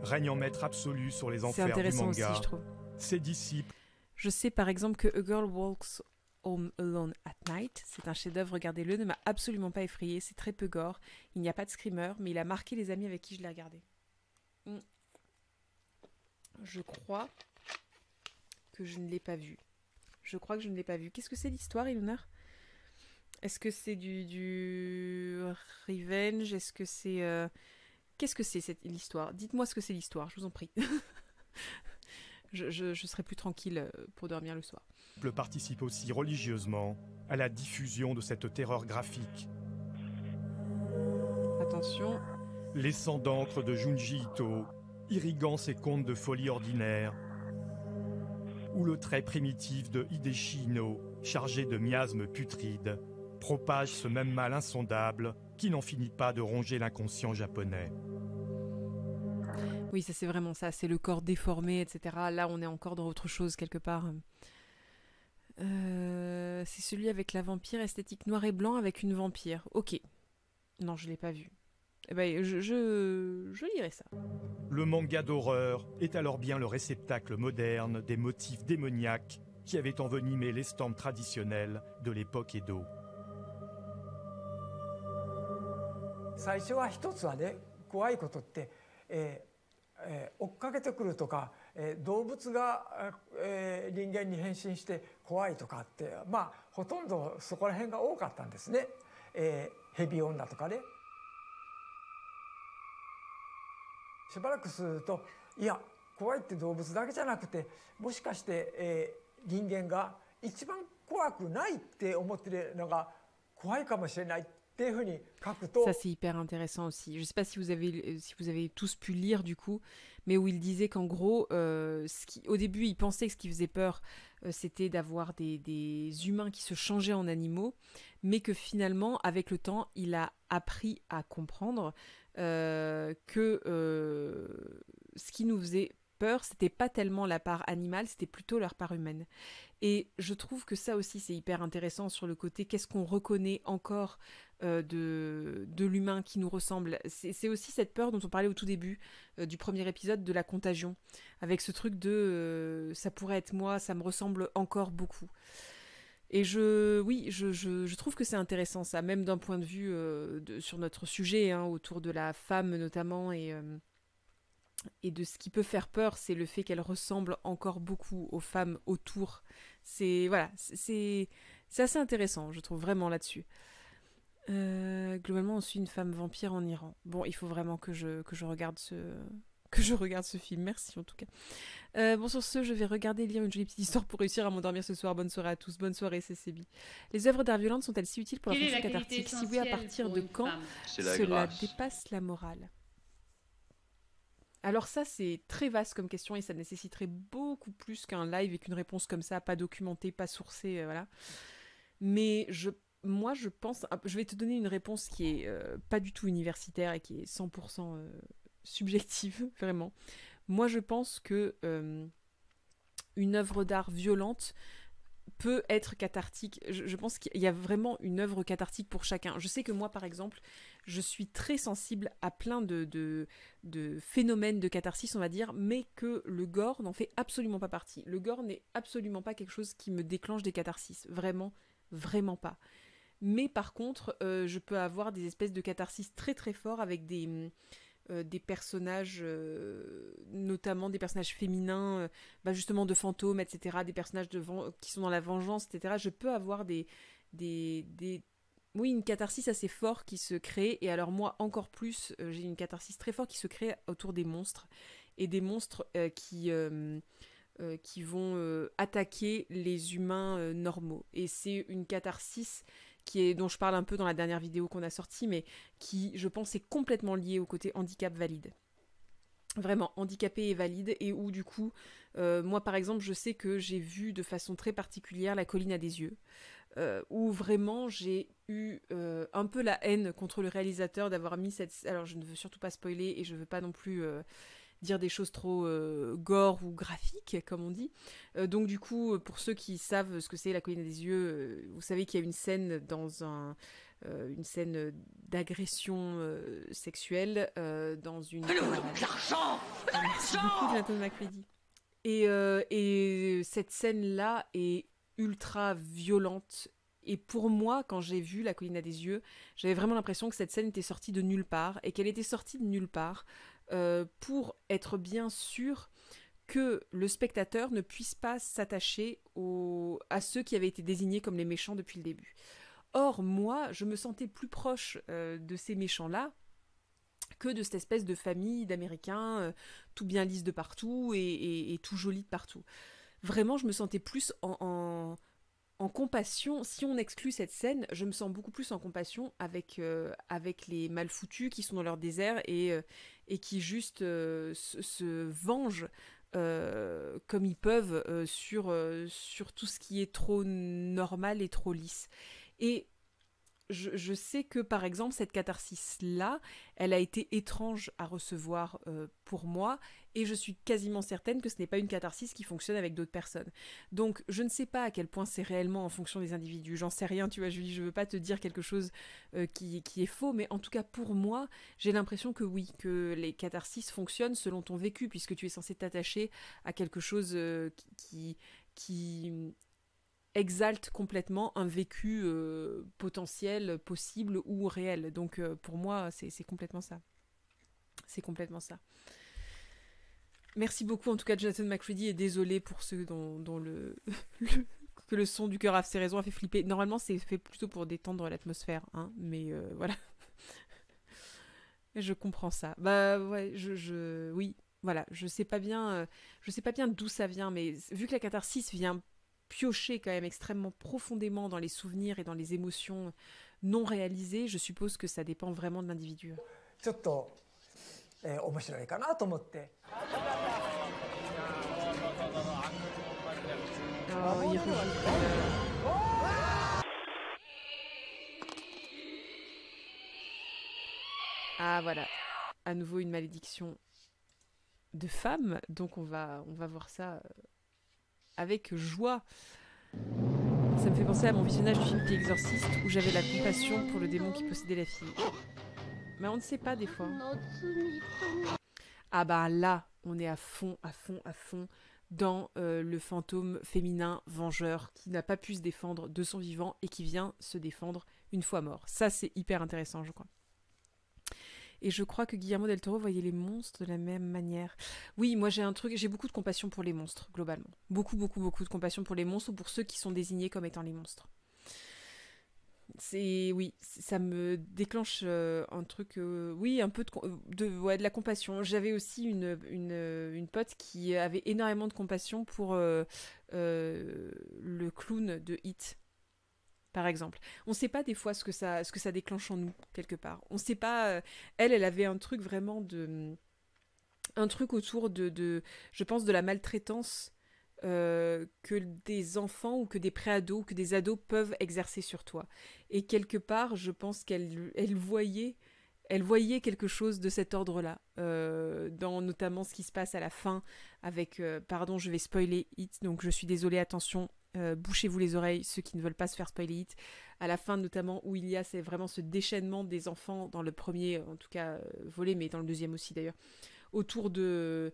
Règne en maître absolu sur les enfers du manga. C'est intéressant aussi, je trouve. Ses disciples. Je sais par exemple que A Girl Walks Home Alone at Night, c'est un chef-d'œuvre, regardez-le, ne m'a absolument pas effrayé, c'est très peu gore, il n'y a pas de screamer, mais il a marqué les amis avec qui je l'ai regardé. Je crois que je ne l'ai pas vu. Qu'est-ce que c'est l'histoire, Ilona ? Est-ce que c'est du revenge ? Est-ce que c'est... Qu'est-ce que c'est l'histoire ? Dites-moi ce que c'est l'histoire, je vous en prie. je serai plus tranquille pour dormir le soir. Le participe aussi religieusement à la diffusion de cette terreur graphique. Attention. Laissant d'encre de Junji Ito, irriguant ses contes de folie ordinaire, ou le trait primitif de Hideshi Ino, chargé de miasmes putrides, propage ce même mal insondable qui n'en finit pas de ronger l'inconscient japonais. Oui, ça c'est vraiment ça, c'est le corps déformé, etc. Là, on est encore dans autre chose quelque part. C'est celui avec la vampire, esthétique noir et blanc avec une vampire. Ok. Non, je l'ai pas vu. Eh ben, je lirai ça. Le manga d'horreur est alors bien le réceptacle moderne des motifs démoniaques qui avaient envenimé l'estampe traditionnelle de l'époque Edo. 最初は一つはね、怖いことって、追っかけてくるとか、動物が、人間に変身して怖いとかって、まあほとんどそこら辺が多かったんですね。蛇女とかね。しばらくすると、いや怖いって動物だけじゃなくて、もしかして、人間が一番怖くないって思ってるのが怖いかもしれない。Ça c'est hyper intéressant aussi. Je ne sais pas si vous avez tous pu lire du coup, mais où il disait qu'en gros, au début il pensait que ce qui faisait peur c'était d'avoir des humains qui se changeaient en animaux, mais que finalement avec le temps il a appris à comprendre que ce qui nous faisait peur c'était pas tellement la part animale, c'était plutôt leur part humaine. Et je trouve que ça aussi c'est hyper intéressant sur le côté qu'est-ce qu'on reconnaît encore de l'humain qui nous ressemble. C'est aussi cette peur dont on parlait au tout début du premier épisode de la contagion, avec ce truc de ça pourrait être moi, ça me ressemble encore beaucoup. Et je trouve que c'est intéressant ça, même d'un point de vue sur notre sujet, hein, autour de la femme notamment, et de ce qui peut faire peur, c'est le fait qu'elle ressemble encore beaucoup aux femmes autour. C'est assez intéressant, je trouve vraiment là-dessus. Globalement, on suit une femme vampire en Iran. Bon, il faut vraiment que je regarde ce film. Merci en tout cas. Bon, sur ce, je vais lire une jolie petite histoire pour réussir à m'endormir ce soir. Bonne soirée à tous. Bonne soirée, CCB. Les œuvres d'art violente sont-elles si utiles pour la fonction cathartique? Si oui, à partir de quand cela dépasse la morale? Alors ça, c'est très vaste comme question et ça nécessiterait beaucoup plus qu'un live avec une réponse comme ça, pas documentée, pas sourcée, voilà. Mais moi, je pense... Je vais te donner une réponse qui est pas du tout universitaire et qui est 100% subjective, vraiment. Moi, je pense que une œuvre d'art violente peut être cathartique. Je pense qu'il y a vraiment une œuvre cathartique pour chacun. Je sais que moi, par exemple, je suis très sensible à plein de phénomènes de catharsis, on va dire, mais que le gore n'en fait absolument pas partie. Le gore n'est absolument pas quelque chose qui me déclenche des catharsis. Vraiment, vraiment pas. Mais par contre, je peux avoir des espèces de catharsis très très forts avec des personnages, notamment des personnages féminins, justement de fantômes, etc., des personnages qui sont dans la vengeance, etc. Je peux avoir une catharsis assez forte qui se crée, et alors moi encore plus, j'ai une catharsis très forte qui se crée autour des monstres, et des monstres qui vont attaquer les humains normaux. Et c'est une catharsis dont je parle un peu dans la dernière vidéo qu'on a sortie, mais qui, je pense, est complètement liée au côté handicap valide. Vraiment, handicapé et valide, et où du coup, moi par exemple, je sais que j'ai vu de façon très particulière La colline à des yeux, où vraiment j'ai eu un peu la haine contre le réalisateur d'avoir mis cette... Alors je ne veux surtout pas spoiler, et je veux pas non plus... dire des choses trop gore ou graphiques, comme on dit. Donc du coup, pour ceux qui savent ce que c'est La colline à des yeux, vous savez qu'il y a une scène une scène d'agression sexuelle dans une... Merci beaucoup, Jonathan McCready. Et cette scène-là est ultra violente. Et pour moi, quand j'ai vu La colline à des yeux, j'avais vraiment l'impression que cette scène était sortie de nulle part, et qu'elle était sortie de nulle part pour être bien sûr que le spectateur ne puisse pas s'attacher à ceux qui avaient été désignés comme les méchants depuis le début. Or, moi, je me sentais plus proche de ces méchants-là que de cette espèce de famille d'Américains tout bien lisse de partout et tout joli de partout. Vraiment, je me sentais plus en compassion. Si on exclut cette scène, je me sens beaucoup plus en compassion avec les malfoutus qui sont dans leur désert et qui juste se vengent comme ils peuvent sur tout ce qui est trop normal et trop lisse. Et je sais que, par exemple, cette catharsis-là, elle a été étrange à recevoir pour moi, et je suis quasiment certaine que ce n'est pas une catharsis qui fonctionne avec d'autres personnes. Donc, je ne sais pas à quel point c'est réellement en fonction des individus. J'en sais rien, tu vois, Julie, je veux pas te dire quelque chose qui est faux, mais en tout cas, pour moi, j'ai l'impression que oui, que les catharsis fonctionnent selon ton vécu, puisque tu es censé t'attacher à quelque chose qui exalte complètement un vécu potentiel, possible ou réel. Donc pour moi, c'est complètement ça. C'est complètement ça. Merci beaucoup en tout cas Jonathan McCready, et désolé pour ceux dont que le son du cœur a ses raisons a fait flipper. Normalement c'est fait plutôt pour détendre l'atmosphère, hein, mais voilà. Je comprends ça. Bah ouais, oui, voilà, je sais pas bien d'où ça vient, mais vu que la catharsis vient piocher quand même extrêmement profondément dans les souvenirs et dans les émotions non réalisées, je suppose que ça dépend vraiment de l'individu. ちょっと、面白いかなと思って。Ah voilà, à nouveau une malédiction de femme, donc on va voir ça avec joie. Ça me fait penser à mon visionnage du film The Exorcist où j'avais la compassion pour le démon qui possédait la fille. Mais on ne sait pas des fois. Ah bah là, on est à fond dans le fantôme féminin vengeur qui n'a pas pu se défendre de son vivant et qui vient se défendre une fois mort. Ça, c'est hyper intéressant, je crois. Et je crois que Guillermo del Toro voyait les monstres de la même manière. Oui, moi j'ai beaucoup de compassion pour les monstres, globalement. Beaucoup de compassion pour les monstres ou pour ceux qui sont désignés comme étant les monstres. Ça me déclenche un truc, un peu de la compassion. J'avais aussi une pote qui avait énormément de compassion pour le clown de It. Par exemple. On ne sait pas des fois ce que ça déclenche en nous, quelque part. On ne sait pas... Elle avait un truc vraiment un truc autour je pense, de la maltraitance que des enfants ou que des préados ou que des ados peuvent exercer sur toi. Et quelque part, je pense qu'elle voyait quelque chose de cet ordre-là, dans notamment ce qui se passe à la fin avec... pardon, je vais spoiler It, donc je suis désolée, attention... bouchez-vous les oreilles, ceux qui ne veulent pas se faire spoiler It. À la fin, notamment, où il y a vraiment ce déchaînement des enfants dans le premier, en tout cas, volet, mais dans le deuxième aussi d'ailleurs, autour de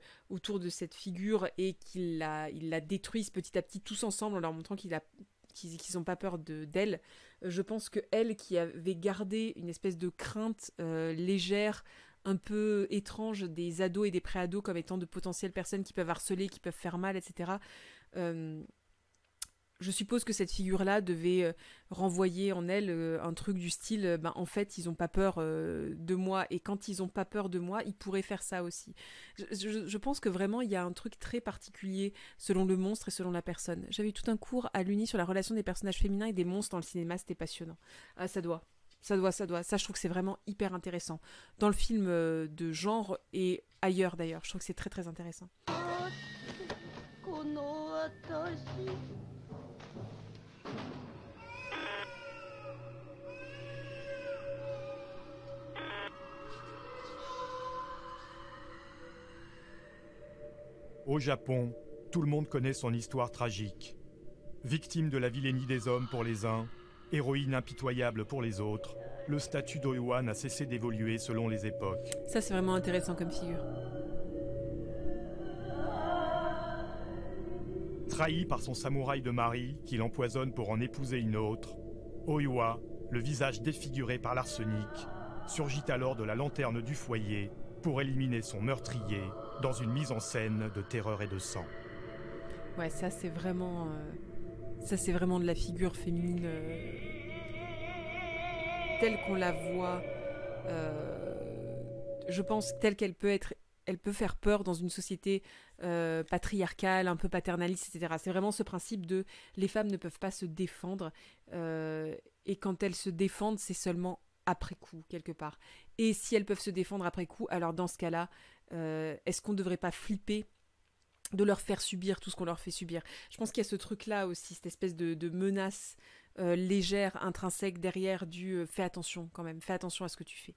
cette figure et qu'ils la détruisent petit à petit tous ensemble en leur montrant qu'ils n'ont pas peur d'elle. Je pense que elle, qui avait gardé une espèce de crainte légère, un peu étrange des ados et des pré-ados comme étant de potentielles personnes qui peuvent harceler, qui peuvent faire mal, etc., je suppose que cette figure-là devait renvoyer en elle un truc du style en fait, ils n'ont pas peur de moi, et quand ils n'ont pas peur de moi, ils pourraient faire ça aussi. Je pense que vraiment, il y a un truc très particulier selon le monstre et selon la personne. J'avais eu tout un cours à l'Uni sur la relation des personnages féminins et des monstres dans le cinéma, c'était passionnant. Ah, ça doit. Ça, je trouve que c'est vraiment hyper intéressant. Dans le film de genre et ailleurs, d'ailleurs. Je trouve que c'est très, très intéressant. Au Japon, tout le monde connaît son histoire tragique. Victime de la vilainie des hommes pour les uns, héroïne impitoyable pour les autres, le statut d'Oiwa n'a cessé d'évoluer selon les époques. Ça, c'est vraiment intéressant comme figure. Trahi par son samouraï de mari, qui l'empoisonne pour en épouser une autre, Oiwa, le visage défiguré par l'arsenic, surgit alors de la lanterne du foyer pour éliminer son meurtrier dans une mise en scène de terreur et de sang. Ouais, ça c'est vraiment de la figure féminine telle qu'on la voit, je pense telle qu'elle peut être. Elle peut faire peur dans une société patriarcale, un peu paternaliste, etc. C'est vraiment ce principe de les femmes ne peuvent pas se défendre et quand elles se défendent, c'est seulement après coup, quelque part. Et si elles peuvent se défendre après coup, alors dans ce cas-là, est-ce qu'on ne devrait pas flipper de leur faire subir tout ce qu'on leur fait subir? Je pense qu'il y a ce truc-là aussi, cette espèce de menace légère, intrinsèque derrière du fais attention quand même, fais attention à ce que tu fais.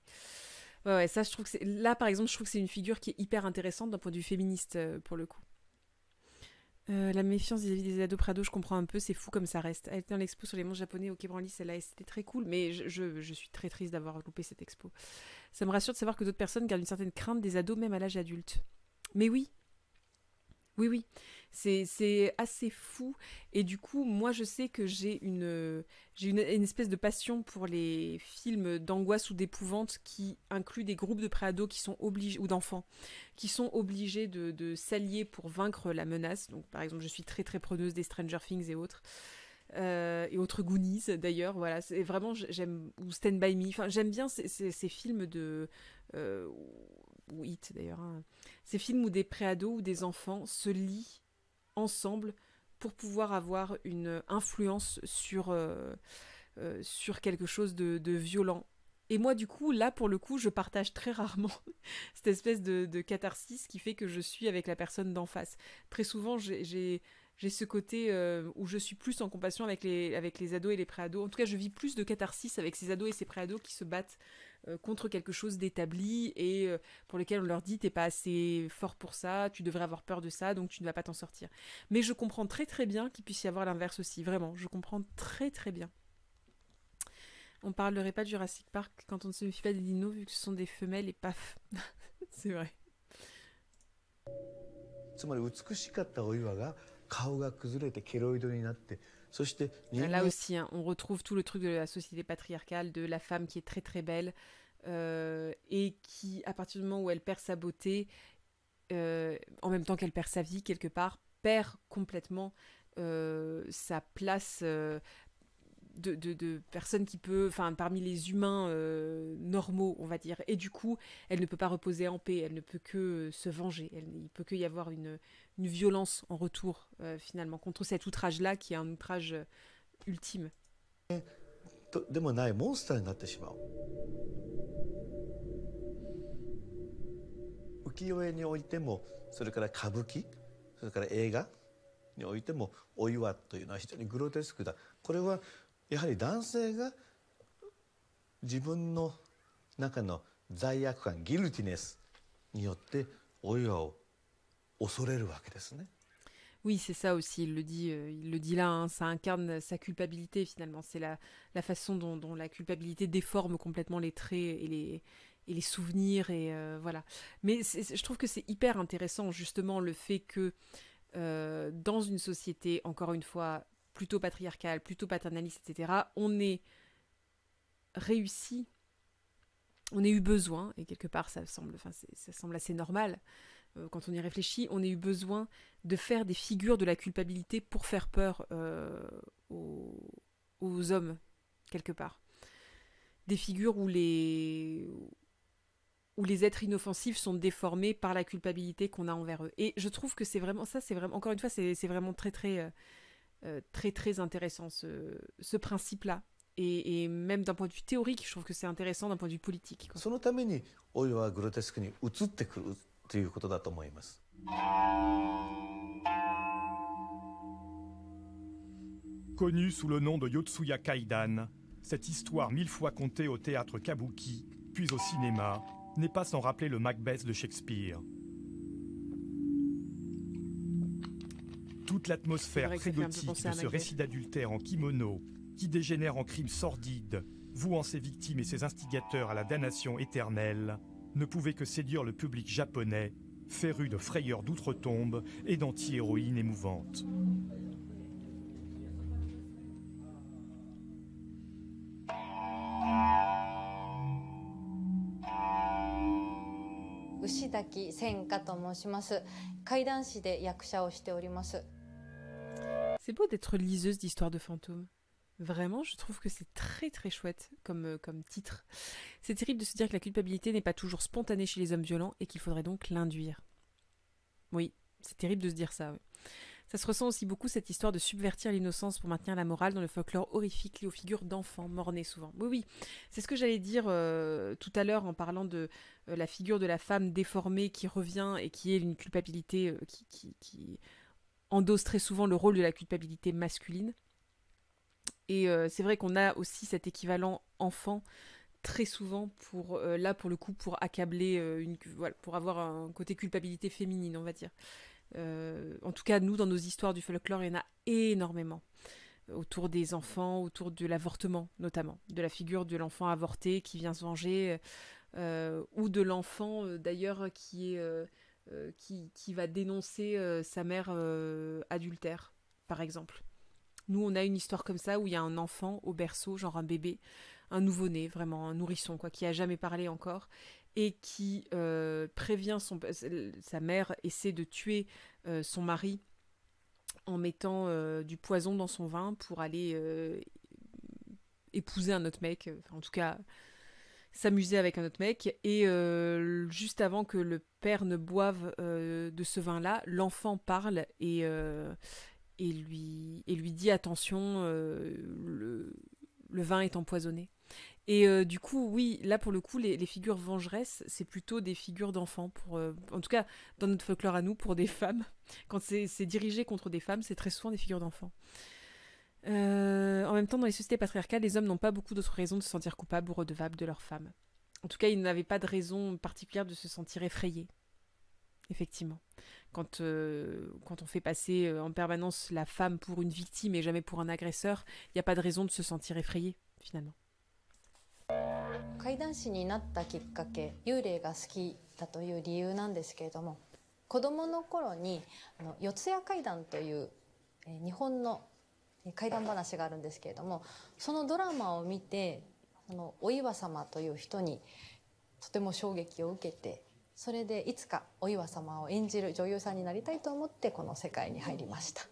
Ouais, ça, je trouve que c'est... Là, par exemple, je trouve que c'est une figure qui est hyper intéressante d'un point de vue féministe, pour le coup. La méfiance vis-à-vis des ados prado, je comprends un peu, c'est fou comme ça reste. Elle était dans l'expo sur les monstres japonais au Quai Branly, celle-là, et c'était très cool, mais je suis très triste d'avoir loupé cette expo. Ça me rassure de savoir que d'autres personnes gardent une certaine crainte des ados, même à l'âge adulte. Mais oui, c'est assez fou. Et du coup, moi, je sais que j'ai une espèce de passion pour les films d'angoisse ou d'épouvante qui incluent des groupes de pré-ados qui sont obligés, ou d'enfants, qui sont obligés de s'allier pour vaincre la menace. Donc, par exemple, je suis très très preneuse des Stranger Things et autres. Et autres Goonies, d'ailleurs. Voilà, c'est vraiment, j'aime... Ou Stand By Me. Enfin, j'aime bien ces films de... ou It, d'ailleurs. Hein. Ces films où des pré-ados ou des enfants se lient ensemble pour pouvoir avoir une influence sur quelque chose de violent. Et moi, du coup, là, pour le coup, je partage très rarement cette espèce de catharsis qui fait que je suis avec la personne d'en face. Très souvent, j'ai ce côté où je suis plus en compassion avec les ados et les préados. En tout cas, je vis plus de catharsis avec ces ados et ces préados qui se battent contre quelque chose d'établi et pour lesquels on leur dit t'es pas assez fort pour ça, tu devrais avoir peur de ça, donc tu ne vas pas t'en sortir. Mais je comprends très très bien qu'il puisse y avoir l'inverse aussi, vraiment, je comprends très très bien. On parlerait pas de Jurassic Park quand on ne se méfie pas des dinos vu que ce sont des femelles et paf. C'est vrai. Là aussi, hein, on retrouve tout le truc de la société patriarcale, de la femme qui est très très belle et qui, à partir du moment où elle perd sa beauté, en même temps qu'elle perd sa vie quelque part, perd complètement sa place de personne qui peut, enfin parmi les humains normaux, on va dire, et du coup elle ne peut pas reposer en paix, elle ne peut que se venger, il peut que y avoir une violence en retour finalement contre cet outrage là qui est un outrage ultime. でもないモンスターになってしまう。浮世絵においても、それから歌舞伎、それから映画においてもお岩というのは非常にグロテスクだ。これはやはり男性が自分の中の罪悪感、ギルティネスによってお岩を恐れるわけですね。Oui, c'est ça aussi, il le dit là, hein, ça incarne sa culpabilité finalement, c'est la façon dont la culpabilité déforme complètement les traits et les souvenirs, et voilà. Mais je trouve que c'est hyper intéressant justement le fait que dans une société, encore une fois, plutôt patriarcale, plutôt paternaliste, etc., on ait réussi, on ait eu besoin, et quelque part ça semble assez normal, quand on y réfléchit, on a eu besoin de faire des figures de la culpabilité pour faire peur aux hommes, quelque part. Des figures où les êtres inoffensifs sont déformés par la culpabilité qu'on a envers eux. Et je trouve que c'est vraiment, encore une fois, c'est vraiment très, très, très, très intéressant, ce principe-là. Et même d'un point de vue théorique, je trouve que c'est intéressant d'un point de vue politique. そのためにお岩はグロテスクに移ってくるということだと思います。Connue sous le nom de Yotsuya Kaidan, cette histoire 1000 fois contée au théâtre kabuki, puis au cinéma, n'est pas sans rappeler le Macbeth de Shakespeare. Toute l'atmosphère très gothique de ce récit d'adultère en kimono, qui dégénère en crime sordide, vouant ses victimes et ses instigateurs à la damnation éternelle, ne pouvait que séduire le public japonais, féru de frayeurs d'outre-tombe et d'anti-héroïnes émouvantes. Ushidaki Senka と申します。怪談師で役者をしております。 C'est beau d'être liseuse d'histoires de fantômes. Vraiment, je trouve que c'est très très chouette comme titre. C'est terrible de se dire que la culpabilité n'est pas toujours spontanée chez les hommes violents et qu'il faudrait donc l'induire. Oui, c'est terrible de se dire ça. Oui. Ça se ressent aussi beaucoup, cette histoire de subvertir l'innocence pour maintenir la morale dans le folklore horrifique lié aux figures d'enfants morts-nés souvent. Oui, oui, c'est ce que j'allais dire tout à l'heure en parlant de la figure de la femme déformée qui revient et qui est une culpabilité qui endosse très souvent le rôle de la culpabilité masculine. Et c'est vrai qu'on a aussi cet équivalent enfant très souvent pour le coup pour accabler pour avoir un côté culpabilité féminine, on va dire. En tout cas, nous, dans nos histoires du folklore, il y en a énormément. Autour des enfants, autour de l'avortement, notamment. De la figure de l'enfant avorté qui vient se venger, ou de l'enfant, d'ailleurs, qui va dénoncer sa mère adultère, par exemple. Nous, on a une histoire comme ça où il y a un enfant au berceau, genre un bébé, un nouveau-né, vraiment un nourrisson, quoi, qui a jamais parlé encore, et qui prévient sa mère, essaie de tuer son mari en mettant du poison dans son vin pour aller épouser un autre mec, en tout cas s'amuser avec un autre mec, et juste avant que le père ne boive de ce vin-là, l'enfant parle et lui dit attention, le vin est empoisonné. Et du coup, oui, là pour le coup, les figures vengeresses, c'est plutôt des figures d'enfants. En tout cas, dans notre folklore à nous, pour des femmes, quand c'est dirigé contre des femmes, c'est très souvent des figures d'enfants. En même temps, dans les sociétés patriarcales, les hommes n'ont pas beaucoup d'autres raisons de se sentir coupables ou redevables de leurs femmes. En tout cas, ils n'avaient pas de raison particulière de se sentir effrayés. Effectivement. Quand on fait passer en permanence la femme pour une victime et jamais pour un agresseur, il n'y a pas de raison de se sentir effrayé, finalement. 怪談師になったきっかけ、幽霊が好きだという理由なんですけれども、子どもの頃に四谷怪談という日本の怪談話があるんですけれども、そのドラマを見てお岩様という人にとても衝撃を受けて、それでいつかお岩様を演じる女優さんになりたいと思ってこの世界に入りました。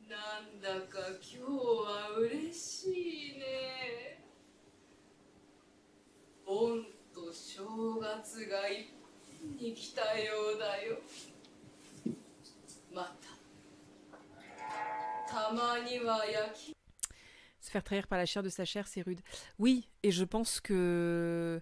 なんだか今日は嬉しいね。盆と正月がいっぺんに来たようだよ。またたまには焼き Se faire trahir par la chair de sa chair, c'est rude. Oui, et je pense que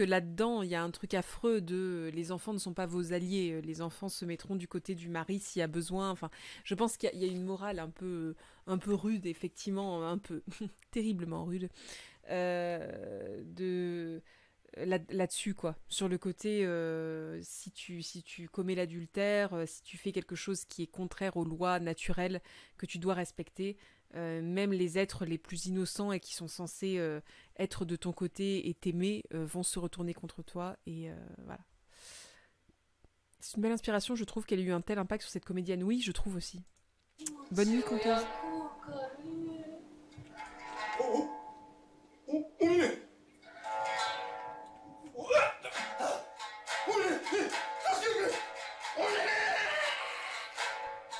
là-dedans, il y a un truc affreux de les enfants ne sont pas vos alliés, les enfants se mettront du côté du mari s'il y a besoin. Enfin, je pense qu'il y a une morale un peu rude, effectivement, un peu terriblement rude, là-dessus, quoi. Sur le côté, si tu commets l'adultère, si tu fais quelque chose qui est contraire aux lois naturelles que tu dois respecter, même les êtres les plus innocents et qui sont censés être de ton côté et t'aimer vont se retourner contre toi. Et voilà. C'est une belle inspiration, je trouve qu'elle a eu un tel impact sur cette comédienne. Oui, je trouve aussi. Bonne nuit, conteuse.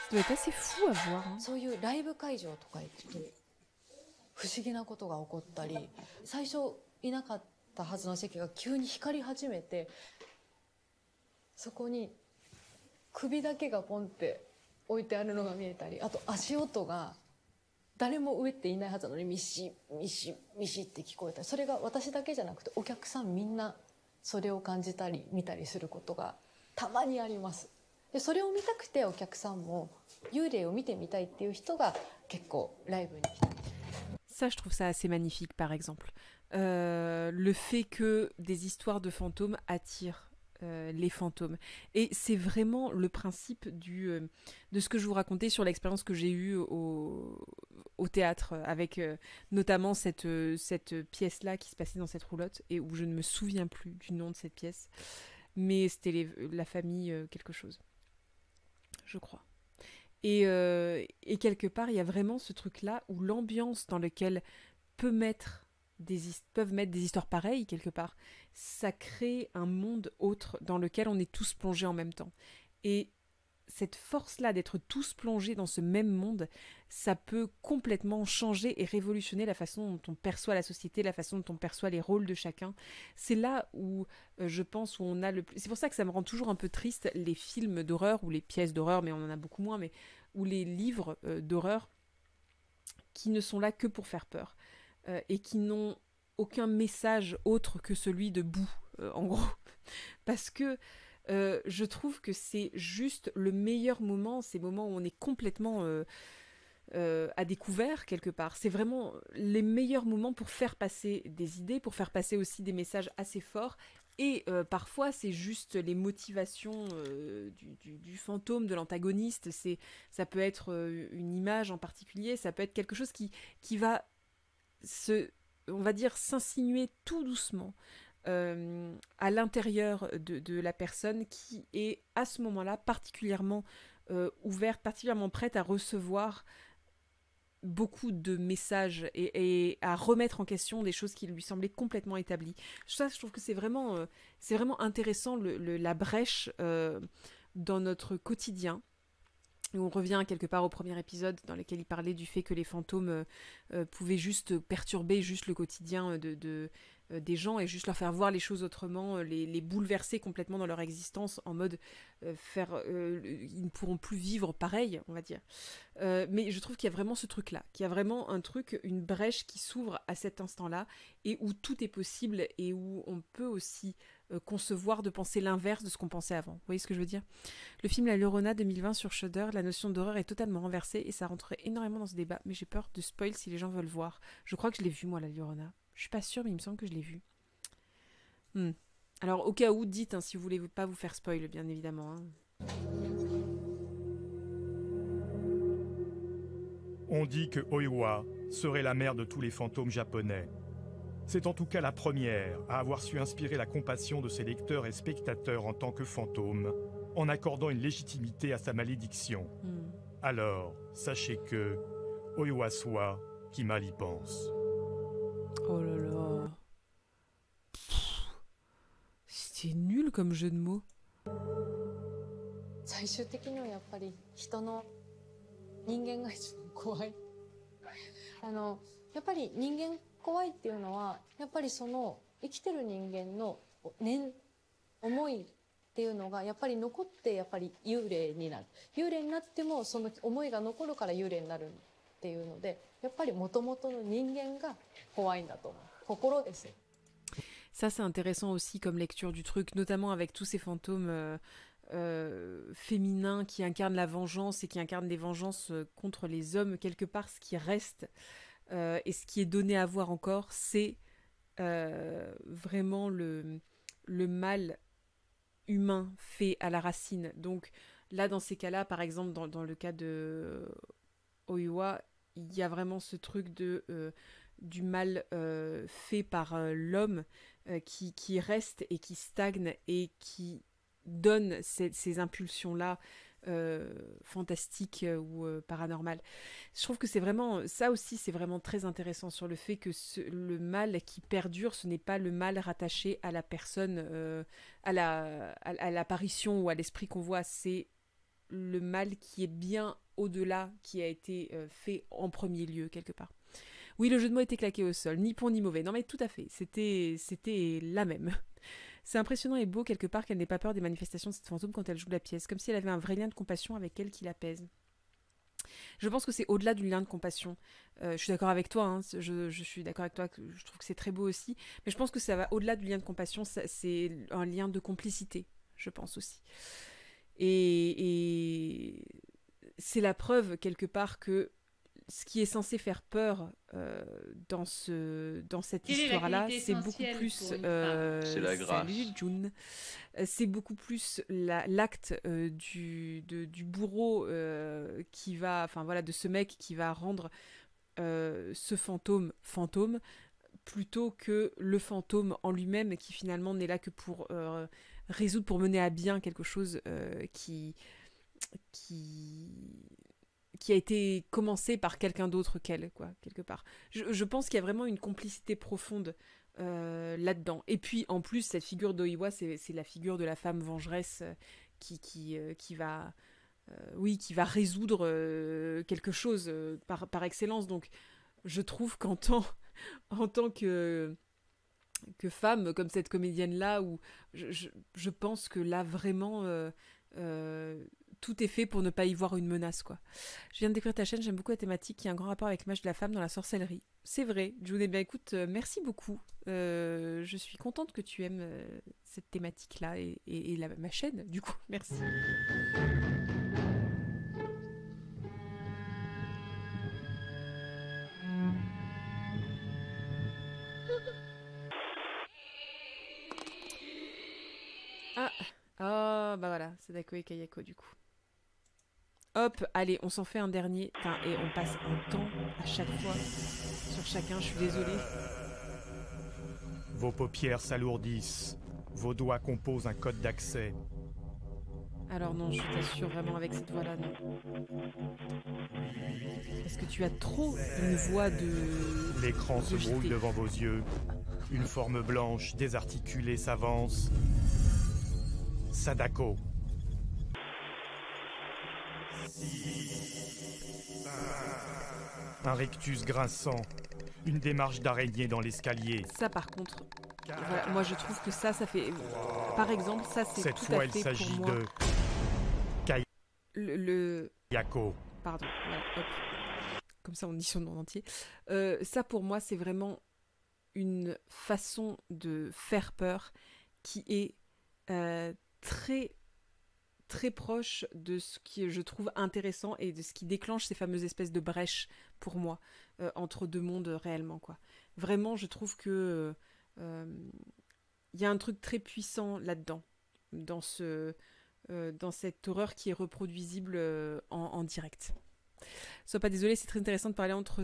Ça doit être assez fou à voir. Hein. そういうライブ会場とか行くと不思議なことが起こったり、最初いなかったはずの席が急に光り始めて、そこに首だけがポンって置いてあるのが見えたり、あと足音が誰も上っていないはずなのにミシミシミシって聞こえたり、それが私だけじゃなくてお客さんみんなそれを感じたり見たりすることがたまにあります。でそれを見たくてお客さんも幽霊を見てみたいっていう人が結構ライブに来たり。Ça, je trouve ça assez magnifique, par exemple. Le fait que des histoires de fantômes attirent les fantômes. Et c'est vraiment le principe de ce que je vous racontais sur l'expérience que j'ai eue au théâtre, avec notamment cette pièce-là qui se passait dans cette roulotte, et où je ne me souviens plus du nom de cette pièce, mais c'était la famille quelque chose, je crois. Et quelque part, il y a vraiment ce truc-là où l'ambiance dans laquelle peuvent mettre des histoires pareilles, quelque part, ça crée un monde autre dans lequel on est tous plongés en même temps. Et cette force-là d'être tous plongés dans ce même monde, ça peut complètement changer et révolutionner la façon dont on perçoit la société, la façon dont on perçoit les rôles de chacun. C'est là où je pense où on a le plus... C'est pour ça que ça me rend toujours un peu triste, les films d'horreur, ou les pièces d'horreur, mais on en a beaucoup moins, mais ou les livres d'horreur qui ne sont là que pour faire peur, et qui n'ont aucun message autre que celui de boue, en gros. Parce que je trouve que c'est juste le meilleur moment, ces moments où on est complètement à découvert quelque part. C'est vraiment les meilleurs moments pour faire passer des idées, pour faire passer aussi des messages assez forts. Et parfois, c'est juste les motivations du fantôme, de l'antagoniste. Ça peut être une image en particulier, ça peut être quelque chose qui va on va dire, s'insinuer tout doucement à l'intérieur de la personne qui est à ce moment-là particulièrement ouverte, particulièrement prête à recevoir beaucoup de messages et à remettre en question des choses qui lui semblaient complètement établies. Ça, je trouve que c'est vraiment intéressant, la brèche dans notre quotidien. Et on revient quelque part au premier épisode dans lequel il parlait du fait que les fantômes pouvaient juste perturber juste le quotidien des gens et juste leur faire voir les choses autrement, les bouleverser complètement dans leur existence en mode ils ne pourront plus vivre pareil, on va dire. Mais je trouve qu'il y a vraiment ce truc-là, qu'il y a vraiment un truc, une brèche qui s'ouvre à cet instant-là et où tout est possible et où on peut aussi concevoir de penser l'inverse de ce qu'on pensait avant. Vous voyez ce que je veux dire? Le film La Llorona 2020 sur Shudder, la notion d'horreur est totalement renversée et ça rentrerait énormément dans ce débat, mais j'ai peur de spoil si les gens veulent voir. Je crois que je l'ai vu moi, La Llorona. Je suis pas sûre, mais il me semble que je l'ai vu. Alors, au cas où, dites si vous voulez pas vous faire spoil, bien évidemment. On dit que Oiwa serait la mère de tous les fantômes japonais. C'est en tout cas la première à avoir su inspirer la compassion de ses lecteurs et spectateurs en tant que fantôme, en accordant une légitimité à sa malédiction. Alors, sachez que Oiwa soit qui mal y pense. Oh là là. C'était nul comme jeu de mots. 最終的にはやっぱり人の人間が一番怖い。やっぱり人間怖いっていうのはやっぱりその生きてる人間の思いっていうのがやっぱり残ってやっぱり幽霊になる。幽霊になってもその思いが残るから幽霊になるっていうので、やっぱり元々の人間が怖いんだと思う。心ですよ。Ça, c'est intéressant aussi comme lecture du truc, notamment avec tous ces fantômes féminins qui incarnent la vengeance et qui incarnent des vengeances contre les hommes. Quelque part, ce qui reste et ce qui est donné à voir encore, c'est vraiment le mal humain fait à la racine. Donc là, dans ces cas-là, par exemple, dans le cas de Oiwa, il y a vraiment ce truc du mal fait par l'homme qui reste et qui stagne et qui donne ces impulsions-là fantastiques ou paranormales. Je trouve que c'est vraiment, ça aussi c'est vraiment très intéressant sur le fait que le mal qui perdure, ce n'est pas le mal rattaché à la personne, à l'apparition ou à l'esprit qu'on voit, c'est le mal qui est bien au-delà, qui a été fait en premier lieu quelque part. Oui, le jeu de mots était claqué au sol, ni bon ni mauvais. Non mais tout à fait, c'était la même. C'est impressionnant et beau quelque part qu'elle n'ait pas peur des manifestations de cette fantôme quand elle joue la pièce, comme si elle avait un vrai lien de compassion avec elle qui l'apaise. Je pense que c'est au-delà du lien de compassion. Je suis d'accord avec toi, je suis d'accord avec toi, je trouve que c'est très beau aussi, mais je pense que ça va au-delà du lien de compassion, c'est un lien de complicité, je pense aussi. Et c'est la preuve quelque part que ce qui est censé faire peur dans cette histoire-là, c'est beaucoup plus... c'est la grâce. Salut June. C'est beaucoup plus l'acte du bourreau qui va... Enfin voilà, de ce mec qui va rendre ce fantôme, plutôt que le fantôme en lui-même qui finalement n'est là que pour résoudre, pour mener à bien quelque chose qui a été commencé par quelqu'un d'autre qu'elle, quoi, quelque part. Je pense qu'il y a vraiment une complicité profonde là-dedans. Et puis, en plus, cette figure d'Oiwa, c'est la figure de la femme vengeresse qui va résoudre quelque chose par excellence. Donc, je trouve qu'en tant que femme, comme cette comédienne-là, où je pense que là, vraiment... tout est fait pour ne pas y voir une menace, quoi. Je viens de découvrir ta chaîne, j'aime beaucoup la thématique qui a un grand rapport avec l'image de la femme dans la sorcellerie. C'est vrai, June, bien écoute, merci beaucoup. Je suis contente que tu aimes cette thématique-là et ma chaîne, du coup, merci. Ah, bah voilà, c'est Dako et Kayako du coup. Hop, allez, on s'en fait un dernier. Putain, et on passe un temps à chaque fois sur chacun, je suis désolée. Vos paupières s'alourdissent, vos doigts composent un code d'accès. Alors non, je t'assure vraiment avec cette voix-là, non. Parce que tu as trop une voix de... L'écran se brouille devant vos yeux. Une forme blanche, désarticulée s'avance. Sadako. Un rictus grinçant, une démarche d'araignée dans l'escalier. Ça par contre, Voilà, moi je trouve que ça fait... Par exemple, ça c'est Cette tout fois, à il fait pour s'agit moi... de Kayako. Pardon, voilà, hop. Comme ça on dit son nom entier. Ça pour moi c'est vraiment une façon de faire peur qui est très très proche de ce qui je trouve intéressant et de ce qui déclenche ces fameuses espèces de brèches pour moi entre deux mondes réellement quoi. Vraiment je trouve que y a un truc très puissant là-dedans dans cette horreur qui est reproduisible en direct. Sois pas désolé, c'est très intéressant de parler entre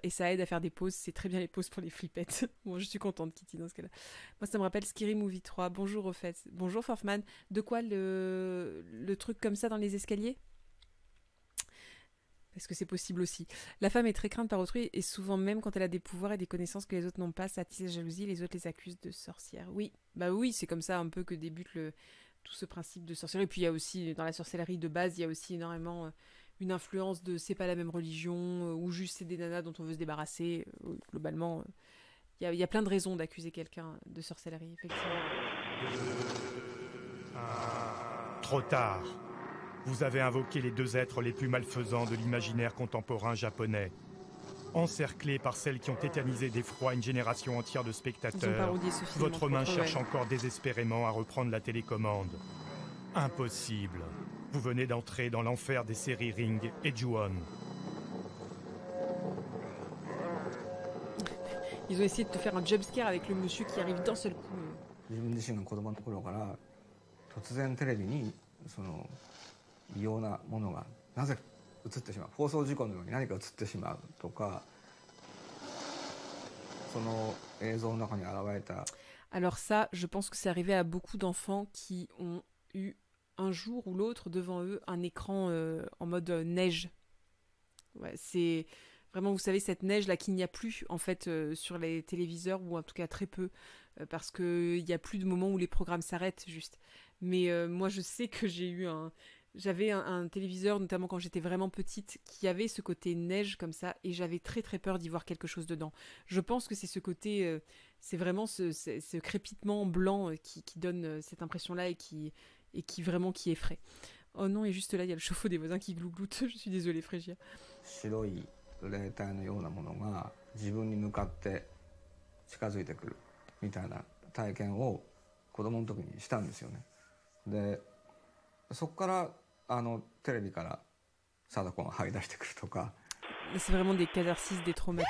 et ça aide à faire des pauses. C'est très bien les pauses pour les flippettes. Bon, je suis contente, Kitty, dans ce cas-là. Moi, ça me rappelle Scary Movie 3. Bonjour, au fait. Bonjour, Forfman. De quoi le truc comme ça dans les escaliers? Parce que c'est possible aussi. La femme est très crainte par autrui et souvent même quand elle a des pouvoirs et des connaissances que les autres n'ont pas, ça attise la jalousie, les autres les accusent de sorcières. Oui, bah oui, c'est comme ça un peu que débute tout ce principe de sorcellerie. Et puis il y a aussi, dans la sorcellerie de base, il y a aussi énormément une influence de c'est pas la même religion, ou juste c'est des nanas dont on veut se débarrasser. Globalement, il y a plein de raisons d'accuser quelqu'un de sorcellerie, effectivement. Trop tard. Vous avez invoqué les deux êtres les plus malfaisants de l'imaginaire contemporain japonais. Encerclés par celles qui ont tétanisé d'effroi une génération entière de spectateurs, votre main cherche encore désespérément à reprendre la télécommande. Impossible. Vous venez d'entrer dans l'enfer des séries Ring et Ju-On. Ils ont essayé de te faire un jumpscare avec le monsieur qui arrive d'un seul coup. 自分自身が子供の頃から突然テレビにその異様なものがなぜ映ってしまう、放送事故のように何か映ってしまうとか、その映像の中に現れた。Alors ça, je pense que c'est arrivé à beaucoup d'enfants qui ont eu un jour ou l'autre devant eux un écran en mode neige. Ouais, c'est vraiment, vous savez, cette neige là qu'il n'y a plus en fait sur les téléviseurs, ou en tout cas très peu, parce qu'il n'y a plus de moments où les programmes s'arrêtent juste. Mais moi je sais que j'avais un téléviseur, notamment quand j'étais vraiment petite, qui avait ce côté neige comme ça, et j'avais très très peur d'y voir quelque chose dedans. Je pense que c'est ce côté, c'est vraiment ce crépitement blanc qui donne cette impression-là et qui effraie. Oh non, et juste là, il y a le chauffe-eau des voisins qui glougloute. Je suis désolée, Frégia. 白い霊体のようなものが自分に向かって近づいてくるみたいな体験を子供の時にしたんですよね。で、そこからテレビから貞子が這い出してくるとか。C'est vraiment des catharsis, des traumatismes.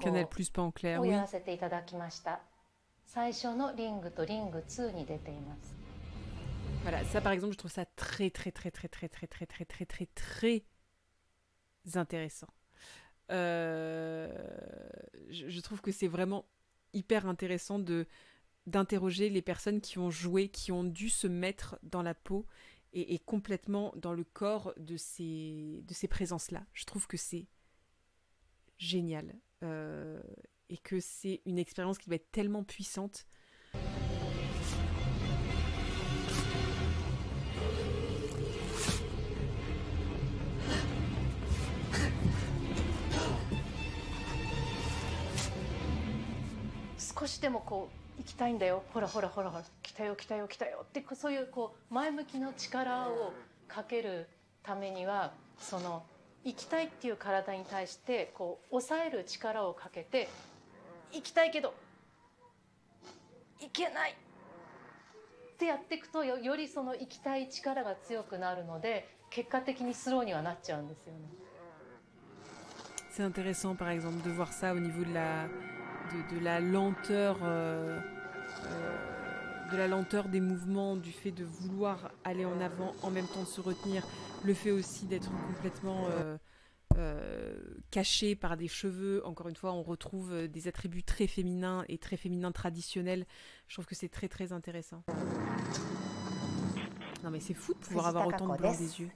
Canal Plus pas en clair, oui. Voilà, ça par exemple, je trouve ça très très très très très très très très très très très intéressant. Je trouve que c'est vraiment hyper intéressant d'interroger les personnes qui ont joué, qui ont dû se mettre dans la peau et complètement dans le corps de ces présences-là. Je trouve que c'est génial et que c'est une expérience qui va être tellement puissante.少しでもこう行きたいんだよ、ほらほらほらほら、来たよ来たよ来たよってそういうこう前向きの力をかけるためには、その行きたいっていう体に対してこう抑える力をかけて、行きたいけど行けないってやっていくと よりその行きたい力が強くなるので、結果的にスローにはなっちゃうんですよね。C'est intéressant par exemple de voir ça au niveau de la lenteur de la lenteur des mouvements, du fait de vouloir aller en avant en même temps de se retenir, le fait aussi d'être complètement caché par des cheveux. Encore une fois, on retrouve des attributs très féminins et très féminins traditionnels. Je trouve que c'est très très intéressant. Non mais c'est fou de pouvoir avoir autant de blanc des yeux.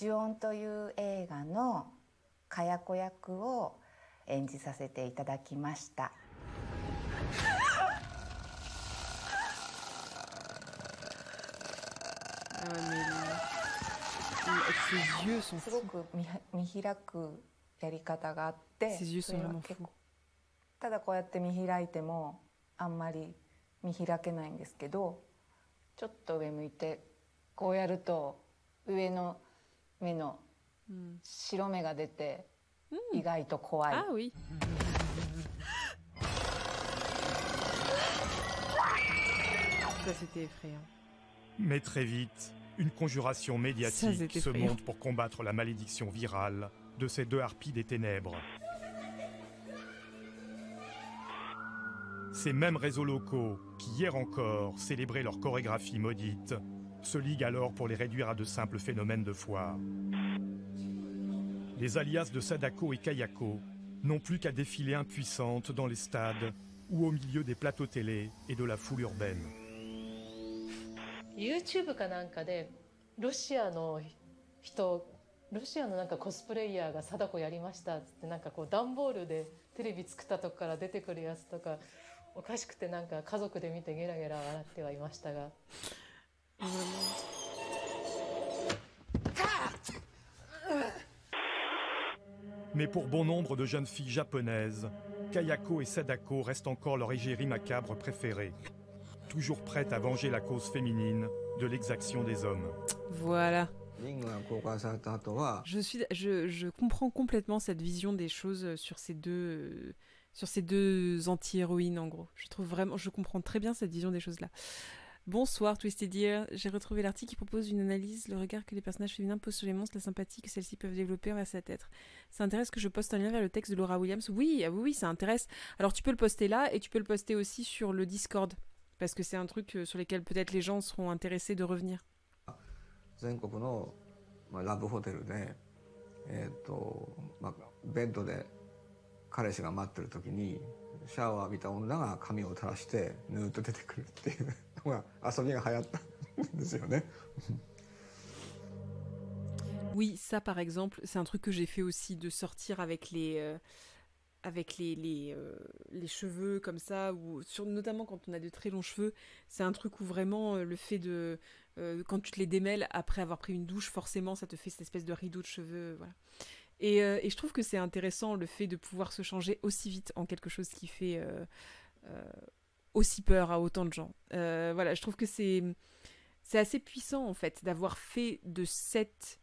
呪音という映画のかや子役を演じさせていただきました。すごく見開くやり方があって、ただこうやって見開いてもあんまり見開けないんですけど、ちょっと上向いてこうやると上の目の白目が出て意外と怖い。Ah oui. Ça c'était effrayant. Mais très vite, une conjuration médiatique se monte pour combattre la malédiction virale de ces deux harpies des ténèbres. Ces mêmes réseaux locaux, qui hier encore célébraient leur chorégraphie maudite, se liguent alors pour les réduire à de simples phénomènes de foire. Les alias de Sadako et Kayako n'ont plus qu'à défiler impuissantes dans les stades ou au milieu des plateaux télé et de la foule urbaine. YouTube かなんかでロシアのなんかコスプレイヤーが貞子やりましたってなんかこう段ボールでテレビ作ったとこから出てくるやつとかおかしくてなんか家族で見てゲラゲラ笑ってはいましたが。Mais pour bon nombre de jeunes filles japonaises, Kayako et Sadako restent encore leur égérie macabre préférée, toujours prête à venger la cause féminine de l'exaction des hommes. Voilà. Je comprends complètement cette vision des choses sur ces deux anti-héroïnes en gros. Je comprends très bien cette vision des choses-là. Bonsoir Twisted Ear, j'ai retrouvé l'article qui propose une analyse, le regard que les personnages féminins posent sur les monstres, la sympathie que celles-ci peuvent développer envers sa tête. Ça intéresse que je poste un lien vers le texte de Laura Williams. Oui, ça intéresse. Alors tu peux le poster là et tu peux le poster aussi sur le Discord, parce que c'est un truc sur lequel peut-être les gens seront intéressés de revenir. 全国のラブホテルで、ベッドで彼氏が待ってる時にシャワーを浴びた女が髪を垂らしてヌーッと出てくるっていうのが遊びが流行ったんですよね。Oui, ça par exemple, c'est un truc que j'ai fait aussi, de sortir avec les cheveux comme ça, ou notamment quand on a de très longs cheveux, c'est un truc où vraiment le fait de quand tu te les démêles après avoir pris une douche, forcément ça te fait cette espèce de rideau de cheveux, voilà. Et je trouve que c'est intéressant le fait de pouvoir se changer aussi vite en quelque chose qui fait aussi peur à autant de gens. Voilà, je trouve que c'est assez puissant en fait d'avoir fait de cette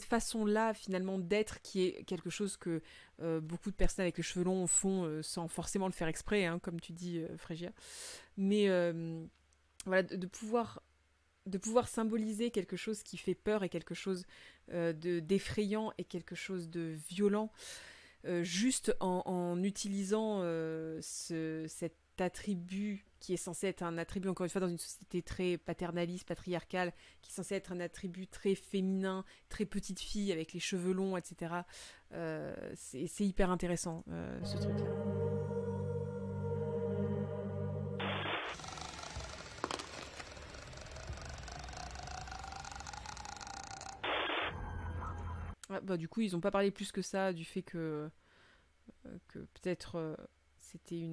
façon-là finalement d'être, qui est quelque chose que beaucoup de personnes avec les cheveux longs font sans forcément le faire exprès, hein, comme tu dis Frégia. Mais voilà, de pouvoir symboliser quelque chose qui fait peur et quelque chose d'effrayant et quelque chose de violent, juste en utilisant cet attribut qui est censé être un attribut, encore une fois, dans une société très paternaliste, patriarcale, qui est censé être un attribut très féminin, très petite fille, avec les cheveux longs, etc. C'est hyper intéressant, ce truc-là. Ah, bah, du coup, ils n'ont pas parlé plus que ça du fait que peut-être c'était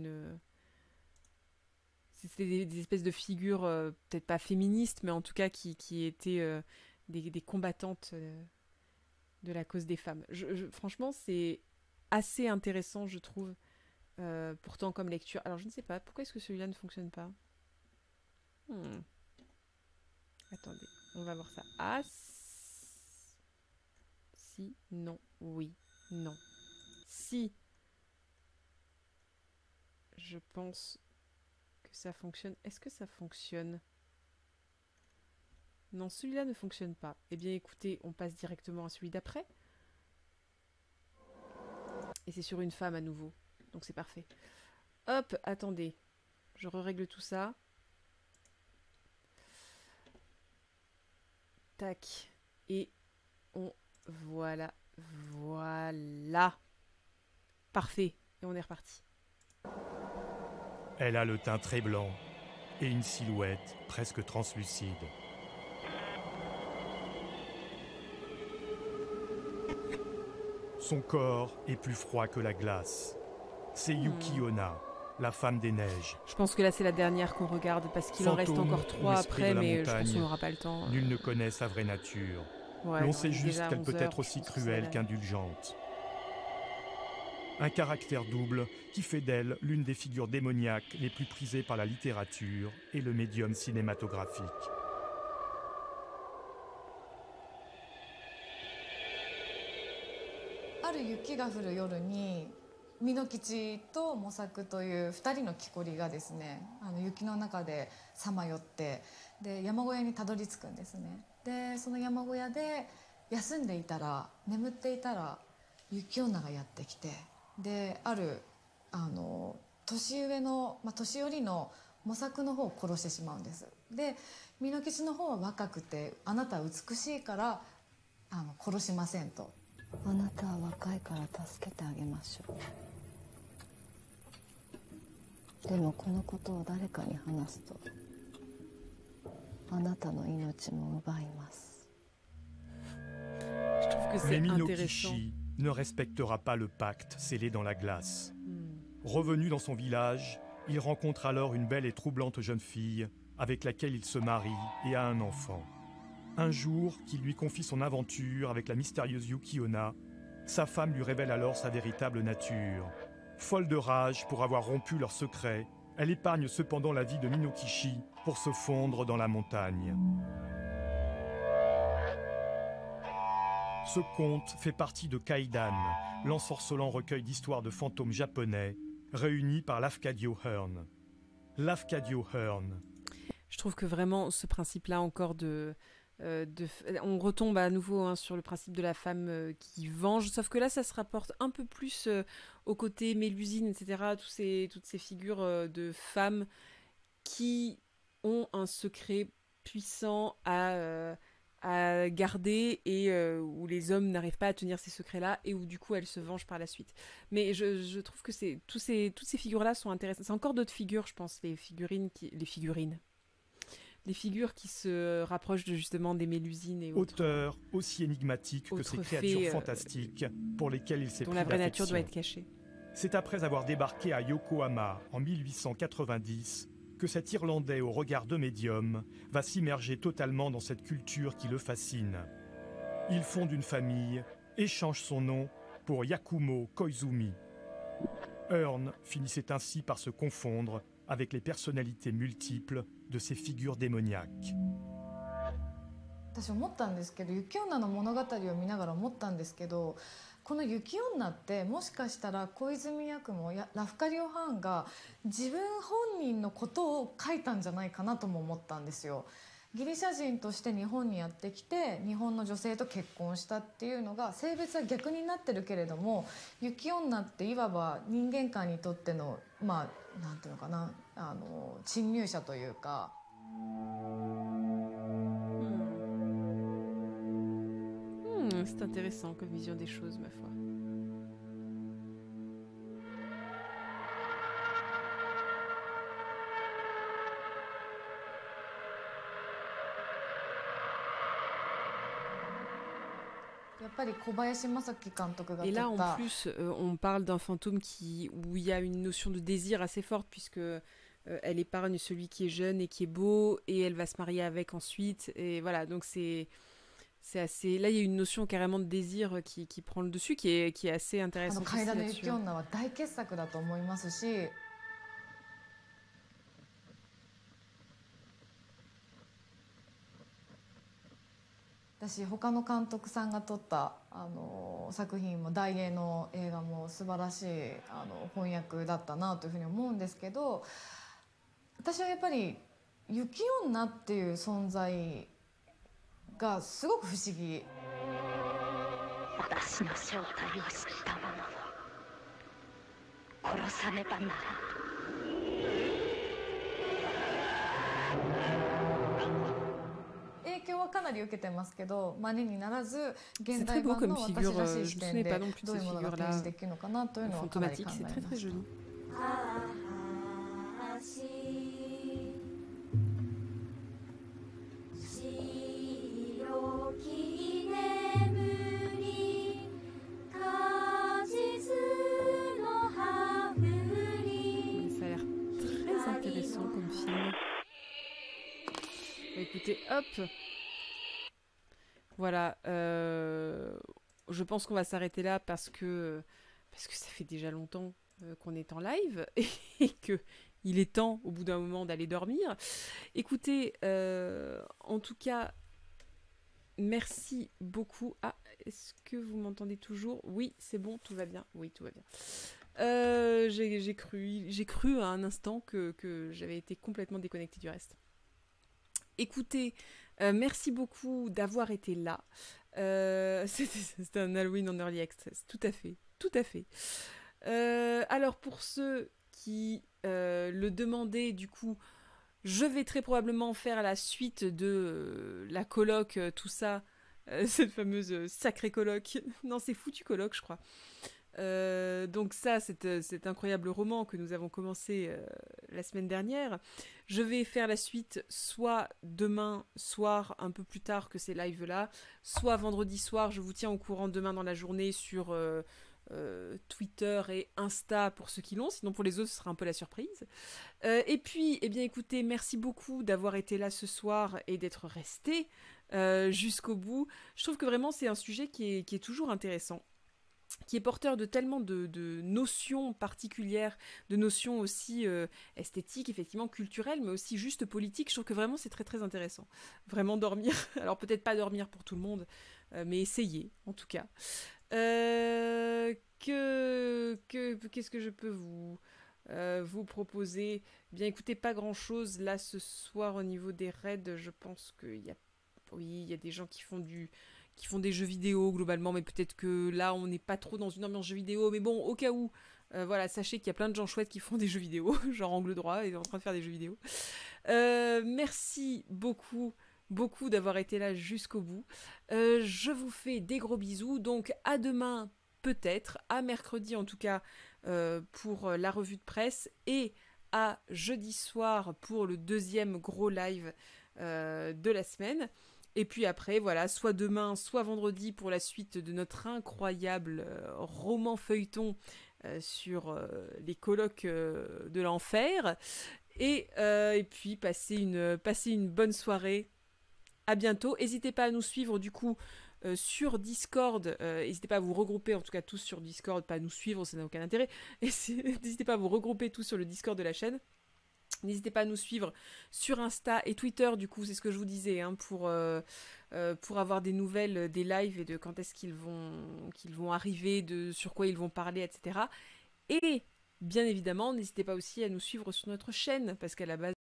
des espèces de figures, peut-être pas féministes, mais en tout cas qui étaient des combattantes de la cause des femmes. Franchement, c'est assez intéressant, je trouve, pourtant comme lecture. Alors, je ne sais pas, pourquoi est-ce que celui-là ne fonctionne pas? Attendez, on va voir ça. Ah, si, non, oui, non. Si, je pense que ça fonctionne. Est-ce que ça fonctionne? Non, celui-là ne fonctionne pas. Eh bien, écoutez, on passe directement à celui d'après. Et c'est sur une femme à nouveau. Donc c'est parfait. Hop, attendez. Je règle tout ça. Tac. Et on... Voilà. Parfait. Et on est reparti. Elle a le teint très blanc et une silhouette presque translucide. Son corps est plus froid que la glace. C'est Yuki Onna, la femme des neiges. Je pense que là c'est la dernière qu'on regarde parce qu'il en reste encore 3 après, mais je pense qu'on n'aura pas le temps. Nul ne connaît sa vraie nature. Ouais, l'on sait juste qu'elle peut être aussi cruelle qu'indulgente. Un caractère double qui fait d'elle l'une des figures démoniaques les plus prisées par la littérature et le médium cinématographique.美濃吉と模索という2人の木こりがですね、雪の中でさまよってで山小屋にたどり着くんですね。でその山小屋で休んでいたら、眠っていたら雪女がやってきて、である年上の、年寄りの模索の方を殺してしまうんです。で美濃吉の方は若くて、あなたは美しいから殺しませんと。あなたは若いから助けてあげましょう。でもこのことを誰かに話すと、あなたの命も奪います。Mais Minokichi ne respectera pas le pacte scellé dans la glace. Revenu dans son village, il rencontre alors une belle et troublante jeune fille avec laquelle il se marie et a un enfant. Un jour, qu'il lui confie son aventure avec la mystérieuse Yuki Onna, sa femme lui révèle alors sa véritable nature. Folle de rage pour avoir rompu leur secret, elle épargne cependant la vie de Minokichi pour se fondre dans la montagne. Ce conte fait partie de Kaidan, l'ensorcelant recueil d'histoires de fantômes japonais, réunis par Lafcadio Hearn. Lafcadio Hearn. Je trouve que vraiment ce principe-là encore on retombe à nouveau sur le principe de la femme qui venge, sauf que là ça se rapporte un peu plus au côté Mélusine, etc. Toutes ces figures de femmes qui ont un secret puissant à garder et où les hommes n'arrivent pas à tenir ces secrets-là et où du coup elles se vengent par la suite. Mais je trouve que toutes ces figures-là sont intéressantes. C'est encore d'autres figures, je pense, les figures qui se rapprochent justement des Mélusines et autres. Auteur aussi énigmatique que ces créatures fantastiques pour lesquelles il s'est pris dont la vraie d'affection. nature doit être cachée. C'est après avoir débarqué à Yokohama en 1890 que cet Irlandais au regard de médium va s'immerger totalement dans cette culture qui le fascine. Il fonde une famille et change son nom pour Yakumo Koizumi. Hearn finissait ainsi par se confondre avec les personnalités multiples de ces figures démoniaques. 私思ったんですけど、雪女の物語を見ながら思ったんですけど、この雪女ってもしかしたら小泉八雲やラフカリオ・ハーンが自分本人のことを書いたんじゃないかなとも思ったんですよ。ギリシャ人として日本にやってきて日本の女性と結婚したっていうのが性別は逆になってるけれども、雪女っていわば人間界にとってのなんていうのかな、侵入者というか。C'est intéressant comme vision des choses, ma foi. Et là, en plus, on parle d'un fantôme où il y a une notion de désir assez forte, puisque elle épargne celui qui est jeune et qui est beau, et elle va se marier avec ensuite. Et voilà, donc c'est assez... Là, il y a une notion carrément de désir qui prend le dessus, qui est assez intéressante. Aussi, 私他の監督さんが撮った作品も大英の映画も素晴らしい翻訳だったなというふうに思うんですけど、私はやっぱり雪女っていう存在がすごく不思議。私の正体を知った者は殺さねばならない。影響はかなり受けてますけど、真似にならず現代版の私らしい視点でどういうものが提示できるのかなというのはかなり考えました。白き眠りか Écoutez, hop. Voilà. Je pense qu'on va s'arrêter là parce que ça fait déjà longtemps qu'on est en live et que il est temps, au bout d'un moment, d'aller dormir. Écoutez, en tout cas, merci beaucoup. Ah, est-ce que vous m'entendez toujours? Oui, c'est bon, tout va bien. Oui, tout va bien. J'ai cru à un instant que j'avais été complètement déconnectée du reste. Écoutez, merci beaucoup d'avoir été là. C'était un Halloween en Early Access, tout à fait, tout à fait. Alors pour ceux qui le demandaient, du coup, je vais très probablement faire la suite de la colloque, tout ça, cette fameuse sacrée colloque. Non, c'est foutu colloque, je crois. Donc ça, cet incroyable roman que nous avons commencé la semaine dernière. Je vais faire la suite soit demain soir, un peu plus tard que ces lives-là, soit vendredi soir. Je vous tiens au courant demain dans la journée sur Twitter et Insta pour ceux qui l'ont, sinon pour les autres ce sera un peu la surprise. Et puis, eh bien écoutez, merci beaucoup d'avoir été là ce soir et d'être resté jusqu'au bout. Je trouve que vraiment c'est un sujet qui est toujours intéressant, qui est porteur de tellement de notions particulières, de notions aussi esthétiques, effectivement culturelles, mais aussi juste politiques. Je trouve que vraiment c'est très très intéressant. Vraiment dormir, alors peut-être pas dormir pour tout le monde, mais essayer en tout cas. Qu'est-ce que je peux vous proposer? Bien écoutez, pas grand chose là ce soir au niveau des raids. Je pense qu'il y a des gens qui font des jeux vidéo globalement, mais peut-être que là on n'est pas trop dans une ambiance jeu vidéo, mais bon, au cas où, voilà, sachez qu'il y a plein de gens chouettes qui font des jeux vidéo, genre Angle Droit est en train de faire des jeux vidéo. Merci beaucoup d'avoir été là jusqu'au bout. Je vous fais des gros bisous, donc à demain peut-être, à mercredi en tout cas pour la revue de presse, et à jeudi soir pour le deuxième gros live de la semaine. Et puis après, voilà, soit demain, soit vendredi pour la suite de notre incroyable roman feuilleton sur les colloques de l'enfer. Et puis, passez une bonne soirée. À bientôt. N'hésitez pas à nous suivre du coup sur Discord. N'hésitez pas à vous regrouper, en tout cas tous sur Discord, pas à nous suivre, ça n'a aucun intérêt. N'hésitez pas à vous regrouper tous sur le Discord de la chaîne. N'hésitez pas à nous suivre sur Insta et Twitter, du coup, c'est ce que je vous disais, hein, pour avoir des nouvelles des lives et de quand est-ce qu'ils vont arriver, de sur quoi ils vont parler, etc. Et bien évidemment, n'hésitez pas aussi à nous suivre sur notre chaîne, parce qu'à la base,